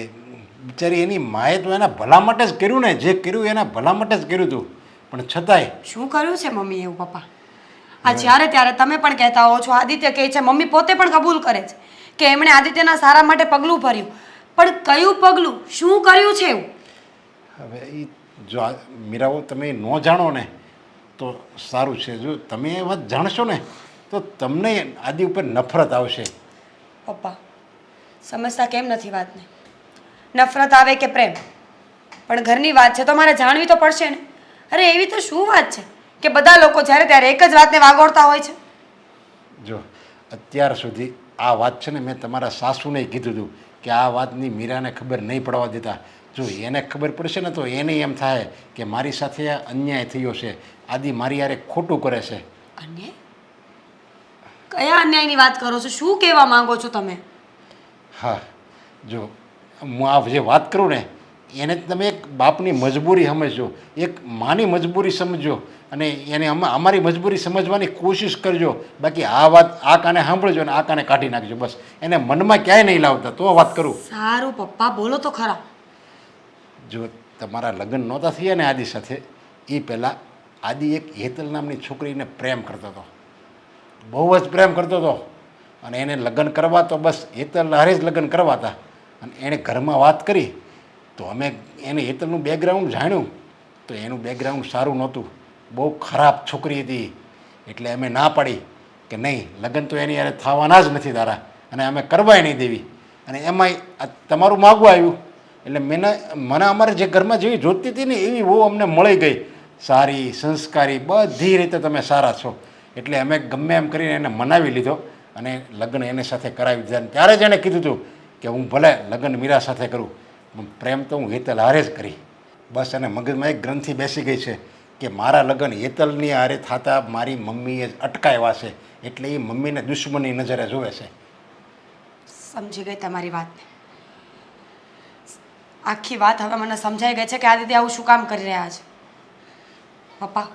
બિચારી એની માએ તો એના ભલા માટે જ કર્યું ને, જે કર્યું એના ભલા માટે જ કર્યું હતું, પણ છતાંય શું કર્યું છે મમ્મી એવું પપ્પા? આ જ્યારે ત્યારે તમે પણ કહેતા હો છો, આદિત્ય કહે છે, મમ્મી પોતે પણ કબૂલ કરે છે કે એમણે આદિત્યના સારા માટે પગલું ભર્યું, પણ કયું પગલું, શું કર્યું છે એવું? હવે એ જો મીરાઓ તમે ન જાણો ને તો સારું છે. જો તમે એ વાત જાણશો ને તો તમને આદિ ઉપર નફરત આવશે. પપ્પા, સમજતા કેમ નથી વાતને? નફરત આવે કે પ્રેમ, પણ ઘરની વાત છે તો મારે જાણવી તો પડશે ને. અરે એવી તો શું વાત છે કે બધા લોકો જ્યારે ત્યારે એક જ વાતને વાગોળતા હોય છે? જો અત્યાર સુધી આ વાત છે ને મેં તમારા સાસુને કીધું હતું કે આ વાતની મીરાને ખબર નહીં પડવા દેતા. જો એને ખબર પડશે ને તો એને એમ થાય કે મારી સાથે અન્યાય થયો છે, આદિ મારી યારે ખોટું કરે છે. અન્યાય? કયા અન્યાયની વાત કરો છો? શું કહેવા માંગો છો તમે? હા, જો હું આ જે વાત કરું ને એને તમે એક બાપની મજબૂરી સમજજો, એક માની મજબૂરી સમજો, અને એને અમારી મજબૂરી સમજવાની કોશિશ કરજો. બાકી આ વાત આ કાને સાંભળજો અને આ કાને કાઢી નાખજો. બસ એને મનમાં ક્યાંય નહીં લાવતા તો વાત કરું. સારું પપ્પા, બોલો તો ખરા. જો તમારા લગ્ન નહોતા થયા ને આદિ સાથે એ પહેલાં આદિ એક હેતલ નામની છોકરીને પ્રેમ કરતો હતો, બહુ જ પ્રેમ કરતો હતો. અને એને લગ્ન કરવા તો બસ હેતલ હારે જ લગ્ન કરવા હતા. અને એણે ઘરમાં વાત કરી તો અમે એને હેતલનું બેકગ્રાઉન્ડ જાણ્યું તો એનું બેકગ્રાઉન્ડ સારું નહોતું, બહુ ખરાબ છોકરી હતી. એટલે અમે ના પાડી કે નહીં, લગ્ન તો એની યારે થવાના જ નથી તારા, અને અમે કરવાય નહીં દેવી. અને એમાંય આ તમારું માગવું આવ્યું એટલે મને અમારે જે ઘરમાં જેવી જોતી હતી ને એવી બહુ અમને મળી ગઈ, સારી, સંસ્કારી, બધી રીતે તમે સારા છો. એટલે અમે ગમે એમ કરીને એને મનાવી લીધો અને લગ્ન એની સાથે કરાવી દીધા. ત્યારે જ એણે કીધું હતું કે હું ભલે લગ્ન મીરા સાથે કરું, પણ પ્રેમ તો હું હેતલ હારે જ કરી. બસ એને મગજમાં એક ગ્રંથિ બેસી ગઈ છે કે મારા લગ્ન હેતલની હારે થતા મારી મમ્મીએ જ અટકાવ્યા છે, એટલે એ મમ્મીને દુશ્મની નજરે જોવે છે. સમજી ગઈ તમારી વાતને. આખી વાત હવે મને સમજાઈ ગઈ છે કે આદિત્ય આવું શું કામ કરી રહ્યા છે. પપ્પા,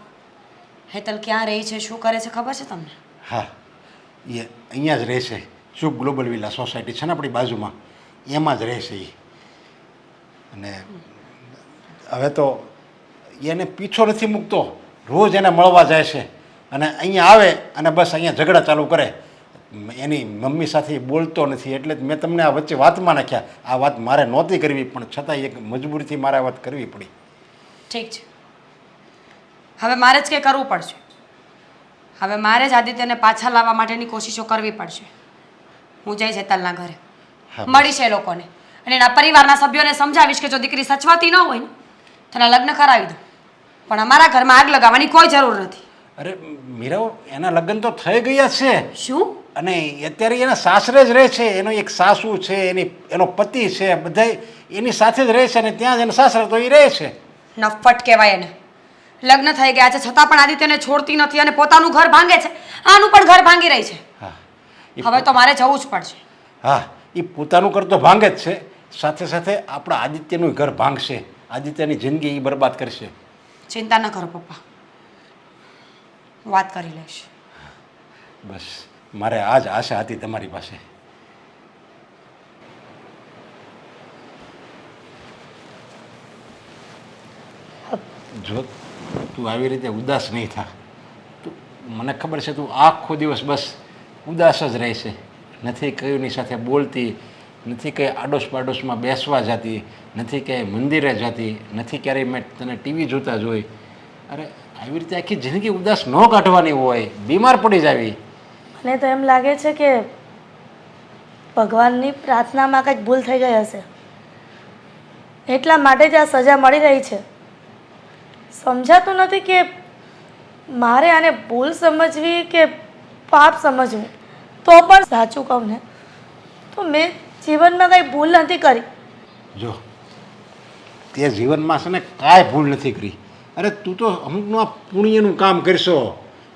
હેતલ ક્યાં રહી છે, શું કરે છે, ખબર છે તમને? હા, એ અહીંયા જ રહે છે, શુભ ગ્લોબલ વિલા સોસાયટી છે ને આપણી બાજુમાં, એમાં જ રહે છે એ. અને હવે તો એને પીછો નથી મૂકતો, રોજ એને મળવા જાય છે અને અહીંયા આવે અને બસ અહીંયા ઝઘડા ચાલુ કરે. એની મમ્મી સાથે બોલતો નથી, એટલે જ મેં તમને આ વચ્ચે વાતમાં નાખ્યા. આ વાત મારે નહોતી કરવી, પણ છતાં એક મજબૂરીથી મારે આ વાત કરવી પડી. ઠીક છે, હવે મારે જ કંઈ કરવું પડશે. હવે મારે જ આદિત્યને પાછા લાવવા માટેની કોશિશો કરવી પડશે. હું જઈશ હેતલના ઘરે, હા, મળીશ એ લોકોને અને એના પરિવારના સભ્યોને સમજાવીશ કે જો દીકરી સચવાતી ન હોય ને તેના લગ્ન કરાવી દો, પણ અમારા ઘરમાં આગ લગાવવાની કોઈ જરૂર નથી. અરે મીરાઓ, એના લગ્ન તો થઈ ગયા છે. શું? અને અત્યારે એના સાસરે જ રહે છે. એનો એક સાસુ છે, એનો પતિ છે, બધા એની સાથે જ રહે છે અને ત્યાં જ એના સાસરે તો એ રહે છે. નફટ કહેવાય એને. લગ્ન થઈ ગયા છે છતાં પણ આદિત્યને છોડતી નથી અને પોતાનું ઘર ભાંગે છે, આનું પણ ઘર ભાંગી રહી છે. હા, હવે તો મારે જવું જ પડશે. હા, એ પોતાનું ઘર તો ભાંગે જ છે, સાથે સાથે આપણા આદિત્યનું ઘર ભાંગશે. આદિત્યની જિંદગી એ બરબાદ કરશે. ચિંતા ન કરો પપ્પા, વાત કરી લઈશ. બસ મારે આ જ આશા હતી તમારી પાસે. જો તું આવી રીતે ઉદાસ નહીં થા. તું, મને ખબર છે તું આખો દિવસ બસ ઉદાસ જ રહેશે. નથી કયુંની સાથે બોલતી, નથી કંઈ આડોશ પાડોશમાં બેસવા જતી, નથી ક્યાંય મંદિરે જતી, નથી ક્યારેય મેં તને ટીવી જોતા જોઈ. અરે આવી રીતે આખી જિંદગી ઉદાસ ન કાઢવાની હોય, બીમાર પડી જાવી. મને તો એમ લાગે છે કે ભગવાનની પ્રાર્થનામાં કંઈક ભૂલ થઈ ગઈ હશે, એટલા માટે જ આ સજા મળી રહી છે. સમજાતું નથી કે મારે આને ભૂલ સમજવી કે પાપ સમજવું. તો પણ સાચું કહું ને તો મેં જીવનમાં કંઈ ભૂલ નથી કરી. જો તે જીવનમાં છે ને કાંઈ ભૂલ નથી કરી. અરે તું તો અમુકનું આ પુણ્યનું કામ કરશો,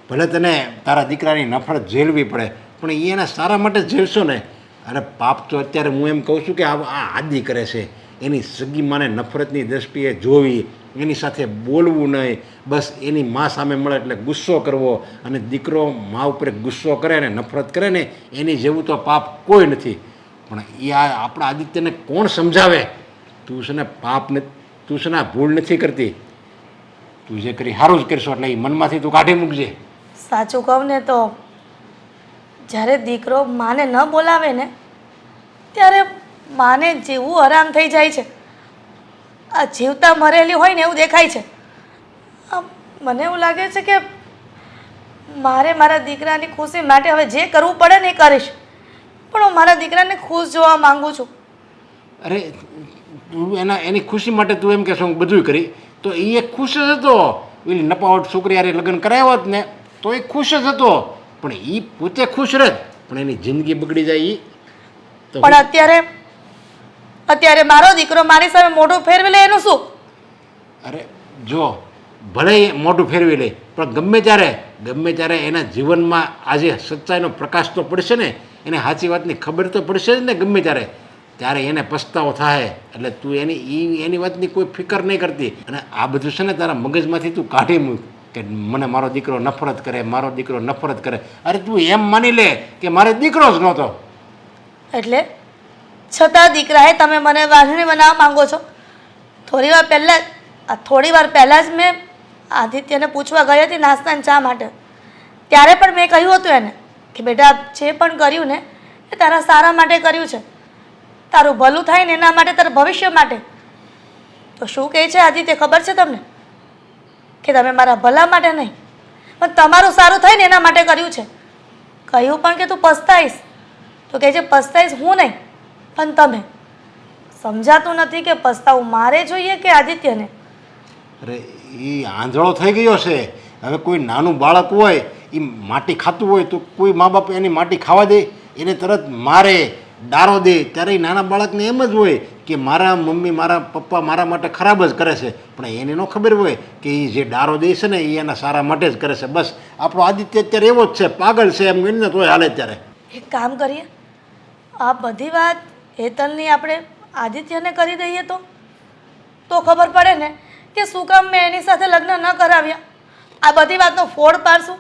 ભલે તને તારા દીકરાની નફરત ઝેલવી પડે, પણ એ એના સારા માટે જ ઝેલશો ને. અરે પાપ તો અત્યારે હું એમ કહું છું કે આ આદિ કરે છે. એની સગી માને નફરતની દૃષ્ટિએ જોવી, એની સાથે બોલવું નહીં, બસ એની મા સામે મળે એટલે ગુસ્સો કરવો. અને દીકરો મા ઉપર ગુસ્સો કરે ને નફરત કરે ને એની જેવું તો પાપ કોઈ નથી. પણ એ આપણા આદિત્યને કોણ સમજાવે? તું છે ને પાપ ને, તું છે ને આ ભૂલ નથી કરતી, તું જે કરી સારું જ કરશો, એટલે એ મનમાંથી તું કાઢી મૂકજે. સાચું કહું ને તો જ્યારે દીકરો માને ન બોલાવે ને ત્યારે માને જીવવું હરામ થઈ જાય છે. આ જીવતા મરેલી હોય ને એવું દેખાય છે. મને એવું લાગે છે કે મારે મારા દીકરાની ખુશી માટે હવે જે કરવું પડે ને એ કરીશ, પણ હું મારા દીકરાને ખુશ જોવા માંગુ છું. અરે તું એની ખુશી માટે તું એમ કહેશો હું બધું કરી, તો એ એક ખુશ જ હતો. પેલી નપાવટ છોકરી હારે લગ્ન કરાવ્યો હોત ને તો એ ખુશ જ હતો, પણ એ પોતે ખુશ રહે, પણ એની જિંદગી બગડી જાય. તો પણ અત્યારે મારો દીકરો મારી સામે મોઢું ફેરવી લે એનું શું? અરે જો ભલે એ મોઢું ફેરવી લે, પણ ગમે ત્યારે એના જીવનમાં આજે સચ્ચાઈનો પ્રકાશ તો પડશે ને, એને સાચી વાતની ખબર તો પડશે જ ને. ગમે ત્યારે એને પસ્તાવો થાય. એટલે તું એની વાતની કોઈ ફિકર નહીં કરતી. અને આ બધું છે ને તારા મગજમાંથી તું કાઢી મૂક કે મને મારો દીકરો નફરત કરે, મારો દીકરો નફરત કરે. અરે તું એમ માની લે કે મારે દીકરો જ નહોતો. એટલે છતાં દીકરાએ તમે મને વાંઢણી બનાવવા માંગો છો? થોડી વાર પહેલાં જ મેં આદિત્યને પૂછવા ગઈ હતી નાસ્તાની ચા માટે. ત્યારે પણ મેં કહ્યું હતું એને કે બેટા જે પણ કર્યું ને એ તારા સારા માટે કર્યું છે, તારું ભલું થાય ને એના માટે, તારા ભવિષ્ય માટે. તો શું કહે છે આદિત્ય ખબર છે તમને? કે તમે મારા ભલા માટે નહીં પણ તમારું સારું થાય ને એના માટે કર્યું છે. કહ્યું પણ કે તું પસ્તાઈશ, તો કહે છે પસ્તાઈશ હું નહીં પણ તમે. સમજાતું નથી કે પસ્તાવું મારે જોઈએ કે આદિત્યને. અરે એ આંધળો થઈ ગયો છે. હવે કોઈ નાનું બાળક હોય એ માટી ખાતું હોય તો કોઈ મા બાપ એની માટી ખાવા દે? એને તરત મારે, ડારો દે. ત્યારે એ નાના બાળકને એમ જ હોય કે મારા મમ્મી, મારા પપ્પા મારા માટે ખરાબ જ કરે છે, પણ એને ન ખબર હોય કે એ જે ડારો દે છે ને એ એના સારા માટે જ કરે છે. બસ આપણો આદિત્ય અત્યારે એવો જ છે, પાગલ છે એમ ગણીને તોય હાલે. ત્યારે એક કામ કરીએ, આ બધી વાત હેતલની આપણે આદિત્યને કરી દઈએ તો ખબર પડે ને કે શું કામ મેં એની સાથે લગ્ન ન કરાવ્યા. આ બધી વાતનો ફોડ પાડશું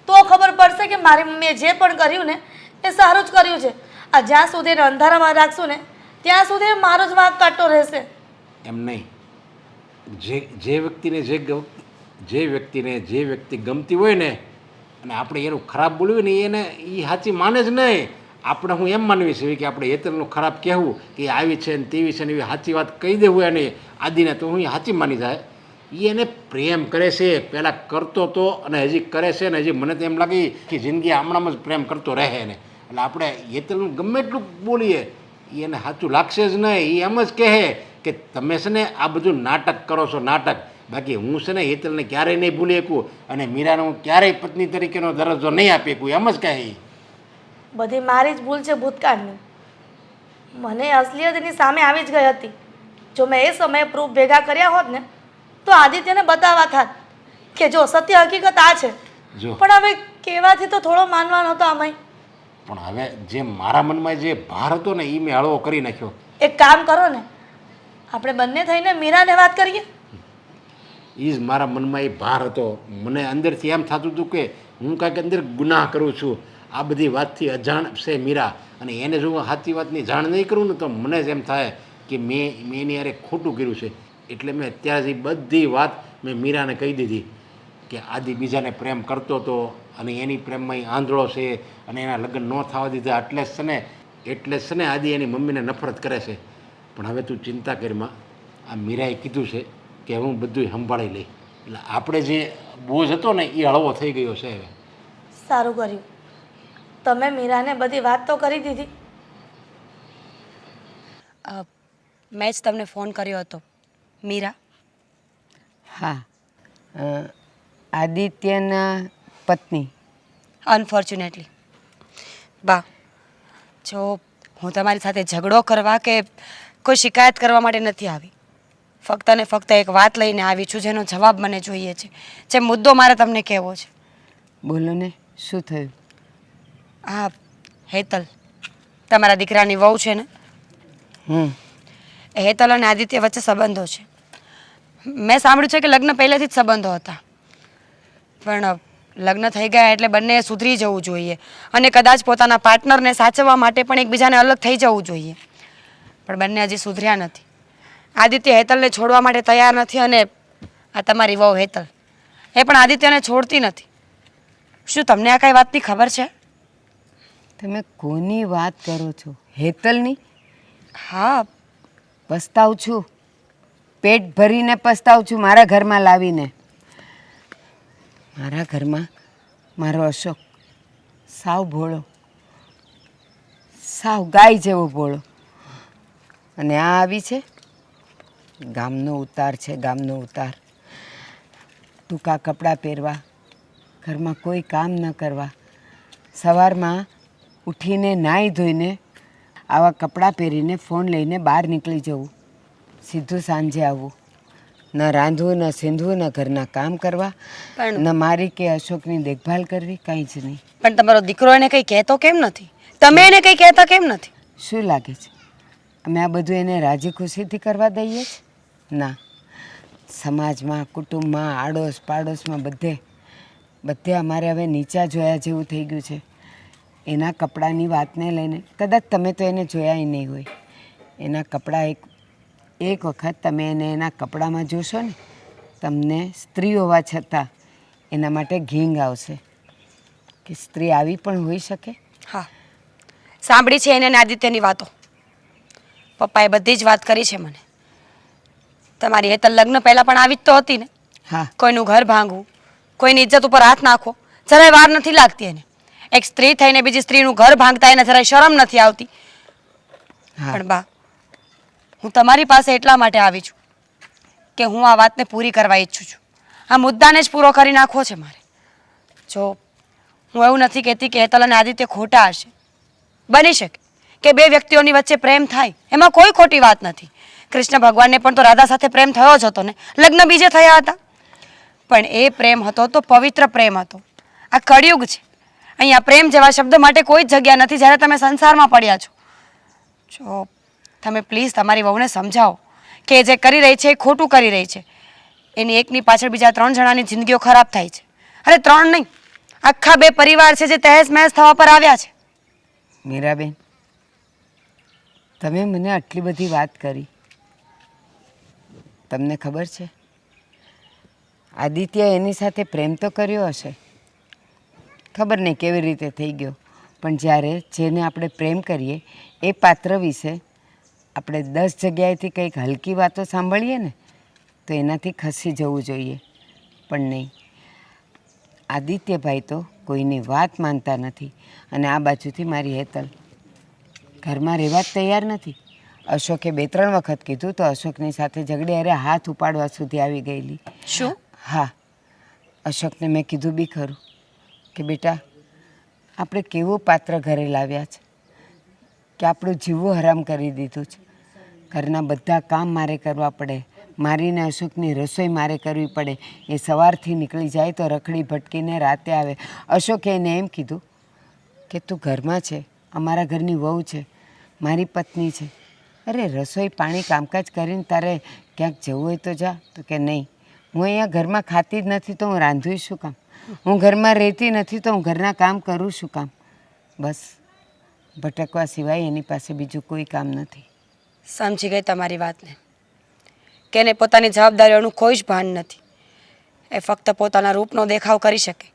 તો ખબર પડશે કે મારી મમ્મીએ જે પણ કર્યું ને એ સારું જ કર્યું છે. આ જ્યાં સુધી એને અંધારામાં રાખશું ને ત્યાં સુધી મારો જ વાંક કાઢતો રહેશે. એમ નહીં, જે વ્યક્તિને જે વ્યક્તિ ગમતી હોય ને અને આપણે એનું ખરાબ બોલ્યું ને એને એ સાચી માને જ નહીં. આપણે હું એમ માનવી છે કે આપણે હેતલનું ખરાબ કહેવું કે આવી છે ને તેવી છે ને એવી સાચી વાત કહી દેવું એને આદિને, તો હું સાચી માની જાય. એ એને પ્રેમ કરે છે, પહેલાં કરતો તો અને હજી કરે છે ને હજી મને તો એમ લાગે કે જિંદગી હમણાં જ પ્રેમ કરતો રહે ને. એટલે આપણે હેતલનું ગમે એટલું બોલીએ એ એને સાચું લાગશે જ નહીં. એ એમ જ કહે કે તમે છે ને આ બધું નાટક કરો છો, નાટક. બાકી હું છે ને હેતલને ક્યારેય નહીં ભૂલી શકું અને મીરાને હું ક્યારેય પત્ની તરીકેનો દરજ્જો નહીં આપી શકું. એમ જ કહે. બધી મારી જ ભૂલ છે ભૂતકાળની. મને અસલિયત એની સામે આવી જ ગઈ હતી. જો મેં એ સમયે પ્રૂફ ભેગા કર્યા હોત ને તો આદિત્યને બતાવવા થાત કે જો સત્ય હકીકત આ છે. પણ હવે કહેવાથી તો થોડો માનવાનો હતો આમાંય. પણ હવે જે મારા મનમાં જે ભાર હતો ને એ મેં હળવો કરી નાખ્યો. એક કામ કરો ને, આપણે બંને થઈને મીરાને વાત કરીએ. એ જ મારા મનમાં એ ભાર હતો. મને અંદરથી એમ થતું હતું કે હું કાંઈક અંદર ગુનાહ કરું છું. આ બધી વાતથી અજાણ છે મીરા, અને એને જો હું સાચી વાતની જાણ નહીં કરું ને તો મને જ એમ થાય કે મેં એની યારે ખોટું કર્યું છે. એટલે મેં અત્યારે જ બધી વાત મેં મીરાને કહી દીધી કે આદિ બીજાને પ્રેમ કરતો હતો અને એની પ્રેમમાં એ આંધળો છે અને એના લગ્ન ન થવા દીધા એટલે જ છે ને આદિ એની મમ્મીને નફરત કરે છે. પણ હવે તું ચિંતા કરીમાં, આ મીરાએ કીધું છે કે હું બધું સંભાળી લઈ. એટલે આપણે જે બોજ હતો ને એ હળવો થઈ ગયો છે હવે. સારું કર્યું, તમે મીરાને બધી વાત તો કરી દીધી. મેં જ તમને ફોન કર્યો હતો મીરા. હા, આદિત્યના પત્ની. અનફોર્ચ્યુનેટલી બા, જો હું તમારી સાથે ઝઘડો કરવા કે કોઈ શિકાયત કરવા માટે નથી આવી. ફક્ત ને ફક્ત એક વાત લઈને આવી છું જેનો જવાબ મને જોઈએ છે, જે મુદ્દો મારે તમને કહેવો છે. બોલો ને, શું થયું? હા, હેતલ તમારા દીકરાની વહુ છે ને, હેતલ અને આદિત્ય વચ્ચે સંબંધો છે. મેં સાંભળ્યું છે કે લગ્ન પહેલેથી જ સંબંધો હતા, પણ લગ્ન થઈ ગયા એટલે બંને સુધરી જવું જોઈએ અને કદાચ પોતાના પાર્ટનરને સાચવવા માટે પણ એકબીજાને અલગ થઈ જવું જોઈએ. પણ બંને હજી સુધર્યા નથી. આદિત્ય હેતલને છોડવા માટે તૈયાર નથી અને આ તમારી વહુ હેતલ એ પણ આદિત્યને છોડતી નથી. શું તમને આ કઈ વાતની ખબર છે? તમે કોની વાત કરો છો? હેતલની? હા, પસ્તાવું છું, પેટ ભરીને પસ્તાવું છું મારા ઘરમાં લાવીને. મારા ઘરમાં મારો અશોક સાવ ભોળો, સાવ ગાય જેવો ભોળો, અને આ આવી છે ગામનો ઉતાર છે, ગામનો ઉતાર. ટૂંકા કપડાં પહેરવા, ઘરમાં કોઈ કામ ન કરવા, સવારમાં ઉઠીને નાહી ધોઈને આવા કપડાં પહેરીને ફોન લઈને બહાર નીકળી જવું, સીધું સાંજે આવવું. ન રાંધવું, ન સીંધવું, ન ઘરના કામ કરવા, ન મારી કે અશોકની દેખભાલ કરવી, કંઈ જ નહીં. પણ તમારો દીકરો એને કંઈ કહેતો કેમ નથી? તમે એને કંઈ કહેતા કેમ નથી? શું લાગે છે અમે આ બધું એને રાજી ખુશીથી કરવા દઈએ છીએ? ના, સમાજમાં, કુટુંબમાં, આડોશ પાડોશમાં બધે અમારે હવે નીચા જોયા જેવું થઈ ગયું છે. એના કપડાની વાતને લઈને કદાચ તમે તો એને જોયા નહીં હોય. એના કપડાં એક એક વખત તમે એને એના કપડામાં જોશો ને, તમને સ્ત્રી હોવા છતાં એના માટે ઘીંગ આવશે કે સ્ત્રી આવી પણ હોઈ શકે. હા, સાંભળી છે એને ને આદિત્યની વાતો. પપ્પાએ બધી જ વાત કરી છે મને. તમારી હેતલ લગ્ન પહેલાં પણ આવી જ તો હતી ને. હા, કોઈનું ઘર ભાંગવું, કોઈની ઇજ્જત ઉપર હાથ નાખો, જરાય વાર નથી લાગતી એને. એક સ્ત્રી થઈને બીજી સ્ત્રીનું ઘર ભાંગતા એને જરાય શરમ નથી આવતી. હા. પણ બા, હું તમારી પાસે એટલા માટે આવી છું કે હું આ વાતને પૂરી કરવા ઈચ્છું છું. આ મુદ્દાને જ પૂરો કરી નાખવો છે મારે. જો હું એવું નથી કહેતી કે હેતલ અને આદિત્ય ખોટા હશે. બની શકે કે બે વ્યક્તિઓની વચ્ચે પ્રેમ થાય, એમાં કોઈ ખોટી વાત નથી. કૃષ્ણ ભગવાનને પણ તો રાધા સાથે પ્રેમ થયો જ હતો ને, લગ્ન બીજે થયા હતા. પણ એ પ્રેમ હતો તો પવિત્ર પ્રેમ હતો. આ કળિયુગ છે, અહીંયા પ્રેમ જેવા શબ્દ માટે કોઈ જ જગ્યા નથી જ્યારે તમે સંસારમાં પડ્યા છો. જો તમે પ્લીઝ તમારી વહુને સમજાવો કે જે કરી રહી છે એ ખોટું કરી રહી છે. એની એકની પાછળ બીજા 3 જણાની જિંદગીઓ ખરાબ થાય છે. અરે 3 નહીં, આખા 2 પરિવાર છે જે તહેસ મહેસ થવા પર આવ્યા છે. મીરાબેન, તમે મને આટલી બધી વાત કરી. તમને ખબર છે આદિત્ય એની સાથે પ્રેમ તો કર્યો હશે, ખબર નહીં કેવી રીતે થઈ ગયો, પણ જ્યારે જેને આપણે પ્રેમ કરીએ એ પાત્ર વિશે આપણે 10 જગ્યાએથી કંઈક હલકી વાતો સાંભળીએ ને તો એનાથી ખસી જવું જોઈએ. પણ નહીં, આદિત્યભાઈ તો કોઈની વાત માનતા નથી. અને આ બાજુથી મારી હેતલ ઘરમાં રહેવા જ તૈયાર નથી. અશોકે 2-3 વખત કીધું તો અશોકની સાથે ઝઘડે અરે હાથ ઉપાડવા સુધી આવી ગયેલી. શું? હા, અશોકને મેં કીધું બી ખરું કે બેટા, આપણે કેવું પાત્ર ઘરે લાવ્યા છે કે આપણું જીવવું હરામ કરી દીધું છે. ઘરના બધા કામ મારે કરવા પડે, મારીને અશોકની રસોઈ મારે કરવી પડે. એ સવારથી નીકળી જાય તો રખડી ભટકીને રાતે આવે. અશોકે એને એમ કીધું કે તું ઘરમાં છે, અમારા ઘરની વહુ છે, મારી પત્ની છે, અરે રસોઈ પાણી કામકાજ કરીને તારે ક્યાંક જવું હોય તો જા. તો કે નહીં, હું અહીંયા ઘરમાં ખાતી જ નથી તો હું રાંધું શું કામ, હું ઘરમાં રહેતી નથી તો હું ઘરના કામ કરું શું કામ. બસ ભટકવા સિવાય એની પાસે બીજું કોઈ કામ નથી. સમજી ગઈ તમારી વાતને કે એને પોતાની જવાબદારીઓનું કોઈ જ ભાન નથી. એ ફક્ત પોતાના રૂપનો દેખાવ કરી શકે,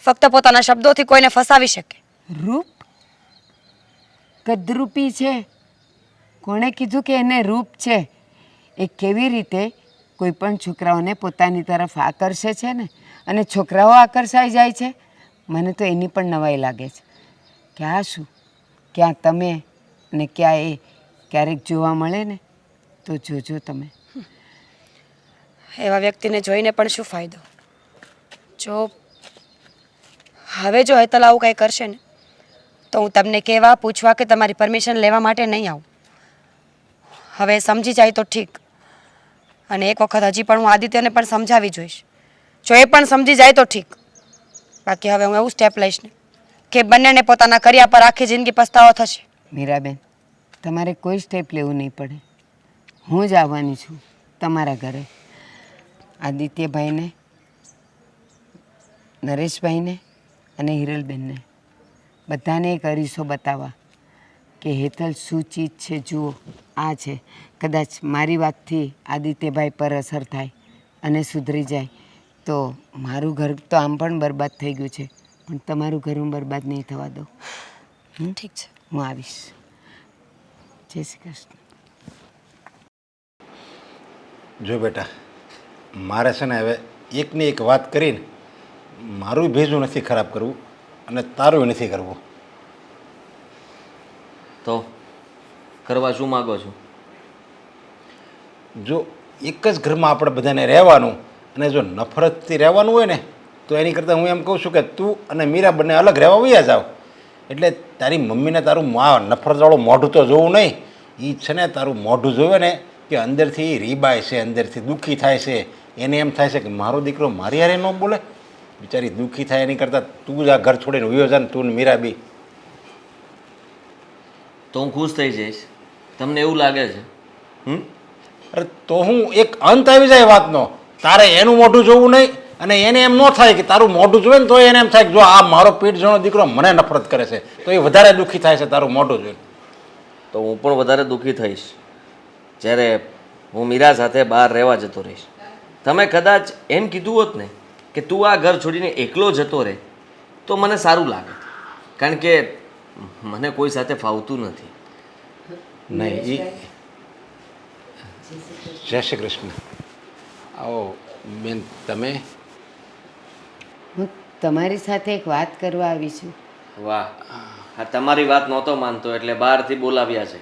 ફક્ત પોતાના શબ્દોથી કોઈને ફસાવી શકે. રૂપ કદરૂપી છે? કોણે કીધું કે એને રૂપ છે? એ કેવી રીતે કોઈ પણ છોકરાઓને પોતાની તરફ આકર્ષે છે ને, અને છોકરાઓ આકર્ષાઈ જાય છે. મને તો એની પણ નવાઈ લાગે છે કે આ શું, ક્યાં તમે અને ક્યાં એ ક્યારેક જોવા મળે ને તો જોજો તમે. એવા વ્યક્તિને જોઈને પણ શું ફાયદો? જો હવે જો હેતલ આવું કંઈ કરશે ને તો હું તમને કહેવા, પૂછવા કે તમારી પરમિશન લેવા માટે નહીં આવું. હવે સમજી જાય તો ઠીક, અને એક વખત હજી પણ હું આદિત્યને પણ સમજાવી જોઈશ. જો એ પણ સમજી જાય તો ઠીક, બાકી હવે હું એવું સ્ટેપ લઈશ ને કે બંનેને પોતાના કર્યા પર આખી જિંદગી પસ્તાવો થશે. મીરાબેન, તમારે કોઈ સ્ટેપ લેવું નહીં પડે. હું જ આવવાની છું તમારા ઘરે. આદિત્યભાઈને, નરેશભાઈને અને હિરલબેનને બધાને એક અરીસો બતાવવા કે હેતલ શું ચીજ છે જુઓ, આ છે. કદાચ મારી વાતથી આદિત્યભાઈ પર અસર થાય અને સુધરી જાય તો મારું ઘર તો આમ પણ બરબાદ થઈ ગયું છે, પણ તમારું ઘર હું બરબાદ નહીં થવા દઉં. ઠીક છે, હું આવીશ. જય શ્રી કૃષ્ણ. જો બેટા, મારે છે ને હવે એકની એક વાત કરીને મારું ભેજું નથી ખરાબ કરવું અને તારું નથી કરવું. તો કરવા શું માગો છો? જો એક જ ઘરમાં આપણે બધાને રહેવાનું અને જો નફરતથી રહેવાનું હોય ને તો એની કરતાં હું એમ કહું છું કે તું અને મીરા બંને અલગ રહેવા વયા જાઓ. એટલે તારી મમ્મીને તારું નફરતવાળું મોઢું તો જોવું નહીં. એ છે ને તારું મોઢું જોવે ને કે અંદરથી રીબાય છે, અંદરથી દુઃખી થાય છે. એને એમ થાય છે કે મારો દીકરો મારી હારે ન બોલે, બિચારી દુઃખી થાય. એની કરતાં તું જ આ ઘર છોડીને વયો જા ને, તું ને મીરા બી. તો હું ખુશ થઈ જઈશ, તમને એવું લાગે છે? અરે તો હું એક અંત આવી જાય વાતનો. તારે એનું મોઢું જોવું નહીં અને એને એમ ન થાય કે તારું મોઢું જોવે ને તો એને એમ થાય કે જો આ મારો પીઠ જણો દીકરો મને નફરત કરે છે, તો એ વધારે દુઃખી થાય છે તારું મોઢું જોઈને. તો હું પણ વધારે દુઃખી થઈશ જ્યારે હું મીરા સાથે બહાર રહેવા જતો રહીશ. તમે કદાચ એમ કીધું હોત ને કે તું આ ઘર છોડીને એકલો જતો રહે તો મને સારું લાગે, કારણ કે મને કોઈ સાથે ફાવતું નથી. નહીં એ જય શ્રી કૃષ્ણ. આવો બેન, તમે? હું તમારી સાથે એક વાત કરવા આવી છું. વાહ, આ તમારી વાત નહોતો માનતો એટલે બહારથી બોલાવ્યા છે.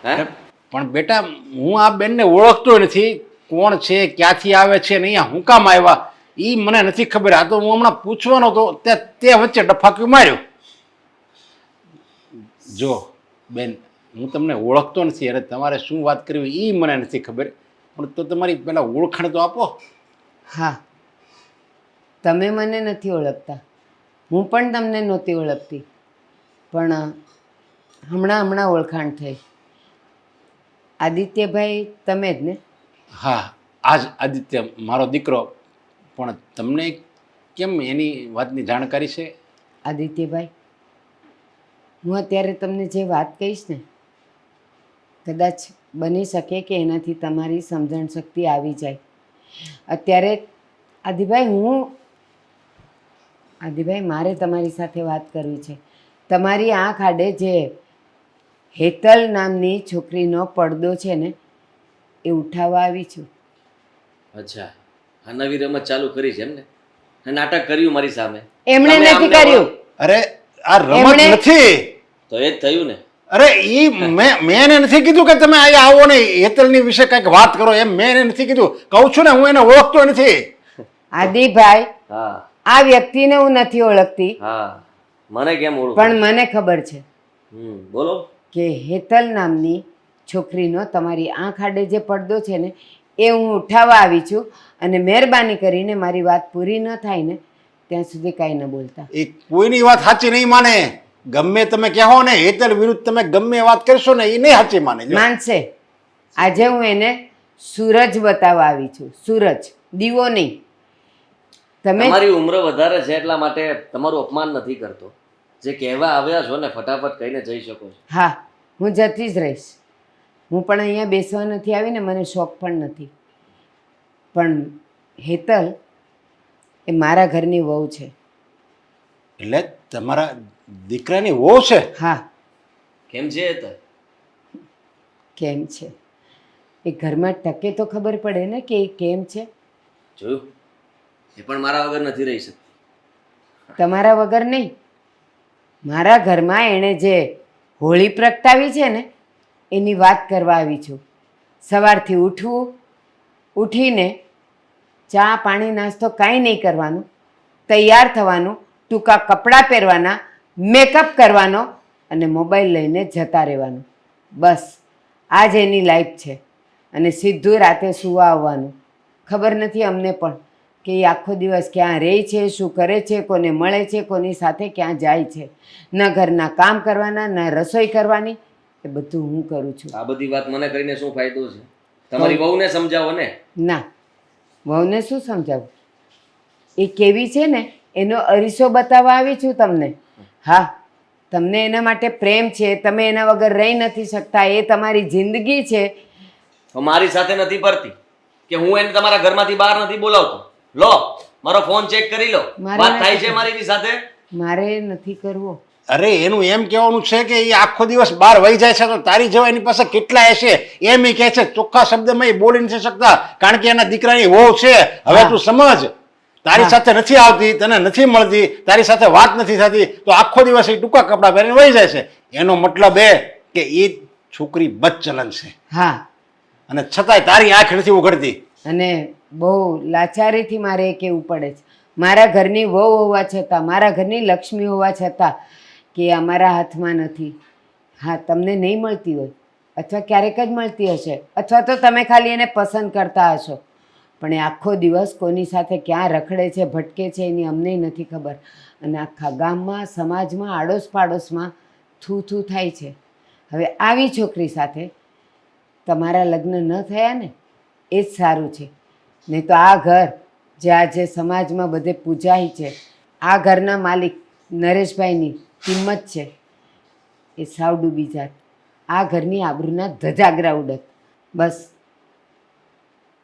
હે? પણ બેટા, હું આ બેનને ઓળખતો નથી, કોણ છે, ક્યાંથી આવે છે, ને અહીંયા હું કામ આવ્યા એ મને નથી ખબર. આ તો હું હમણાં પૂછવાનો હતો તે વચ્ચે ડફાકી માર્યો. જો બેન, હું તમને ઓળખતો નથી અને તમારે શું વાત કરવી એ મને નથી ખબર, પણ તો તમારી પહેલા ઓળખાણ તો આપો. હા, તમે મને નથી ઓળખતા, હું પણ તમને નહોતી ઓળખતી, પણ હમણાં ઓળખાણ થઈ. આદિત્યભાઈ તમે જ ને? હા, આજ આદિત્ય મારો દીકરો. પણ તમને કેમ એની વાતની જાણકારી છે? આદિત્યભાઈ, હું અત્યારે તમને જે વાત કહીશ ને, કદાચ બની શકે કે એનાથી તમારી સમજણ શક્તિ આવી જાય. અત્યારે આદિભાઈ મારે તમારી સાથે વાત કરવી છે. તમારી આંખ આડે જે હેતલ નામની છોકરીનો પડદો છે ને, એ ઉઠાવવા આવી છું. અચ્છા, આ નવી રમત ચાલુ કરી છે એમ ને? આ નાટક કર્યું મારી સામે? એમણે તમે નથી આમને કર્યું. અરે આ રમત એમણે- નથી. તો એ જ થયું ને. અરે મેં એને નથી કીધું કે તમે અહીંયા આવો ને હેતલની વિશે કંઈક વાત કરો, એમ મેં એને નથી કીધું. કહું છું ને, હું એને ઓળખતો નથી. આદિભાઈ, હા આ વ્યક્તિને હું નથી ઓળખતી, હા, મને કેમ ઓળખ? પણ મને ખબર છે બોલો. કે હેતલ નામની છોકરીનો તમારી આંખ આડે જે પડદો છે ને, એ હું ઉઠાવવા આવી છું. અને મહેરબાની કરીને મારી વાત પૂરી ન થાય ને ત્યાં સુધી કાંઈ ન બોલતા. એ કોઈની વાત સાચી નહીં માને. ગમે તમે કહો ને હેતલ વિરુદ્ધ તમે ગમે વાત કરશો ને, એ નહીં સાચી માને. જો. માનશે. આજે હું એને સૂરજ બતાવવા આવી છું. સૂરજ, દીવો નહીં. તમે તમારી ઉંમર વધારે છે એટલા માટે તમારું અપમાન નથી કરતો. જે કહેવા આવ્યા છો ને ફટાફટ કહીને જઈ શકો છો. હા, હું જતી જ રહીશ. હું પણ અહીંયા બેસવા નથી આવી ને, મને શોખ પણ નથી. પણ હેતલ એ મારા ઘરની વહુ છે. એટલે તમારા દીકરાની વહુ છે? હા, કેમ છે એ તો? કેમ છે એ ઘરમાં ટકે તો ખબર પડે ને કે એ કેમ છે. જોયું, એ પણ મારા વગર નથી રહી શકતી. તમારા વગર નહીં, મારા ઘરમાં એણે જે હોળી પ્રગટાવી છે ને, એની વાત કરવા આવી છું. સવારથી ઉઠીને ચા પાણી નાસ્તો કાંઈ નહીં કરવાનું, તૈયાર થવાનું, ટૂંકા કપડાં પહેરવાના, મેકઅપ કરવાનો અને મોબાઈલ લઈને જતા રહેવાનું. બસ આ જ એની લાઈફ છે. અને સીધું રાતે સૂવા આવવાનું. ખબર નથી અમને પણ કે એ આખો દિવસ ક્યાં રહે છે, શું કરે છે, કોને મળે છે, કોની સાથે ક્યાં જાય છે. ન ઘરના કામ કરવાના, ન રસોઈ કરવાની, એ બધું હું કરું છું. આ બધી વાત મને કરીને શું ફાયદો છે? તમારી વહુને સમજાવો ને. ના, વહુને શું સમજાવું? એ કેવી છે ને એનો અરીસો બતાવવા આવી છું તમને. હા, તમને એના માટે પ્રેમ છે, તમે એના વગર રહી નથી શકતા, એ તમારી જિંદગી છે. તો મારી સાથે નથી પડતી કે હું એને તમારા ઘરમાંથી બહાર નથી બોલાવતો. લો, મારો ફોન ચેક કરી લો. મારે વાત થાય નથી છે મારી સાથે? મારે નથી કરવો. અરે એનું એમ કહેવાનું છે કે એ આખો દિવસ બહાર વહી જાય છે, તો તારી જેવા એની પાસે કેટલા હશે એમ એ કહે છે. ચોખ્ખા શબ્દમાં એ બોલી નથી શકતા, કારણ કે એના દીકરાની વહુ છે. હવે તું સમજ, તારી સાથે નથી આવતી, તને નથી મળતી, તારી સાથે વાત નથી થતી, તો આખો દિવસ એ ટૂંકા કપડાં પહેરીને વહી જાય છે. એનો મતલબ એ કે એ છોકરી બદચલન છે, હા, અને છતાંય તારી આંખ નથી ઉઘડતી. અને બહુ લાચારીથી મારે એ કહેવું પડે છે. મારા ઘરની વહુ હોવા છતાં, મારા ઘરની લક્ષ્મી હોવા છતાં કે અમારા હાથમાં નથી. હા, તમને નહીં મળતી હોય, અથવા ક્યારેક જ મળતી હશે, અથવા તો તમે ખાલી એને પસંદ કરતા હશો. પણ એ આખો દિવસ કોની સાથે ક્યાં રખડે છે, ભટકે છે, એની અમને નથી ખબર. અને આખા ગામમાં, સમાજમાં, આડોશ પાડોશમાં થૂ થાય છે. હવે આવી છોકરી સાથે તમારા લગ્ન ન થયા ને એ જ સારું છે. નહીં તો આ ઘર જે આજે સમાજમાં બધે પૂજાય છે, આ ઘરના માલિક નરેશભાઈની કિંમત છે એ સાવ ડૂબી જાત. આ ઘરની આબરૂના ધજાગરા ઉડત. બસ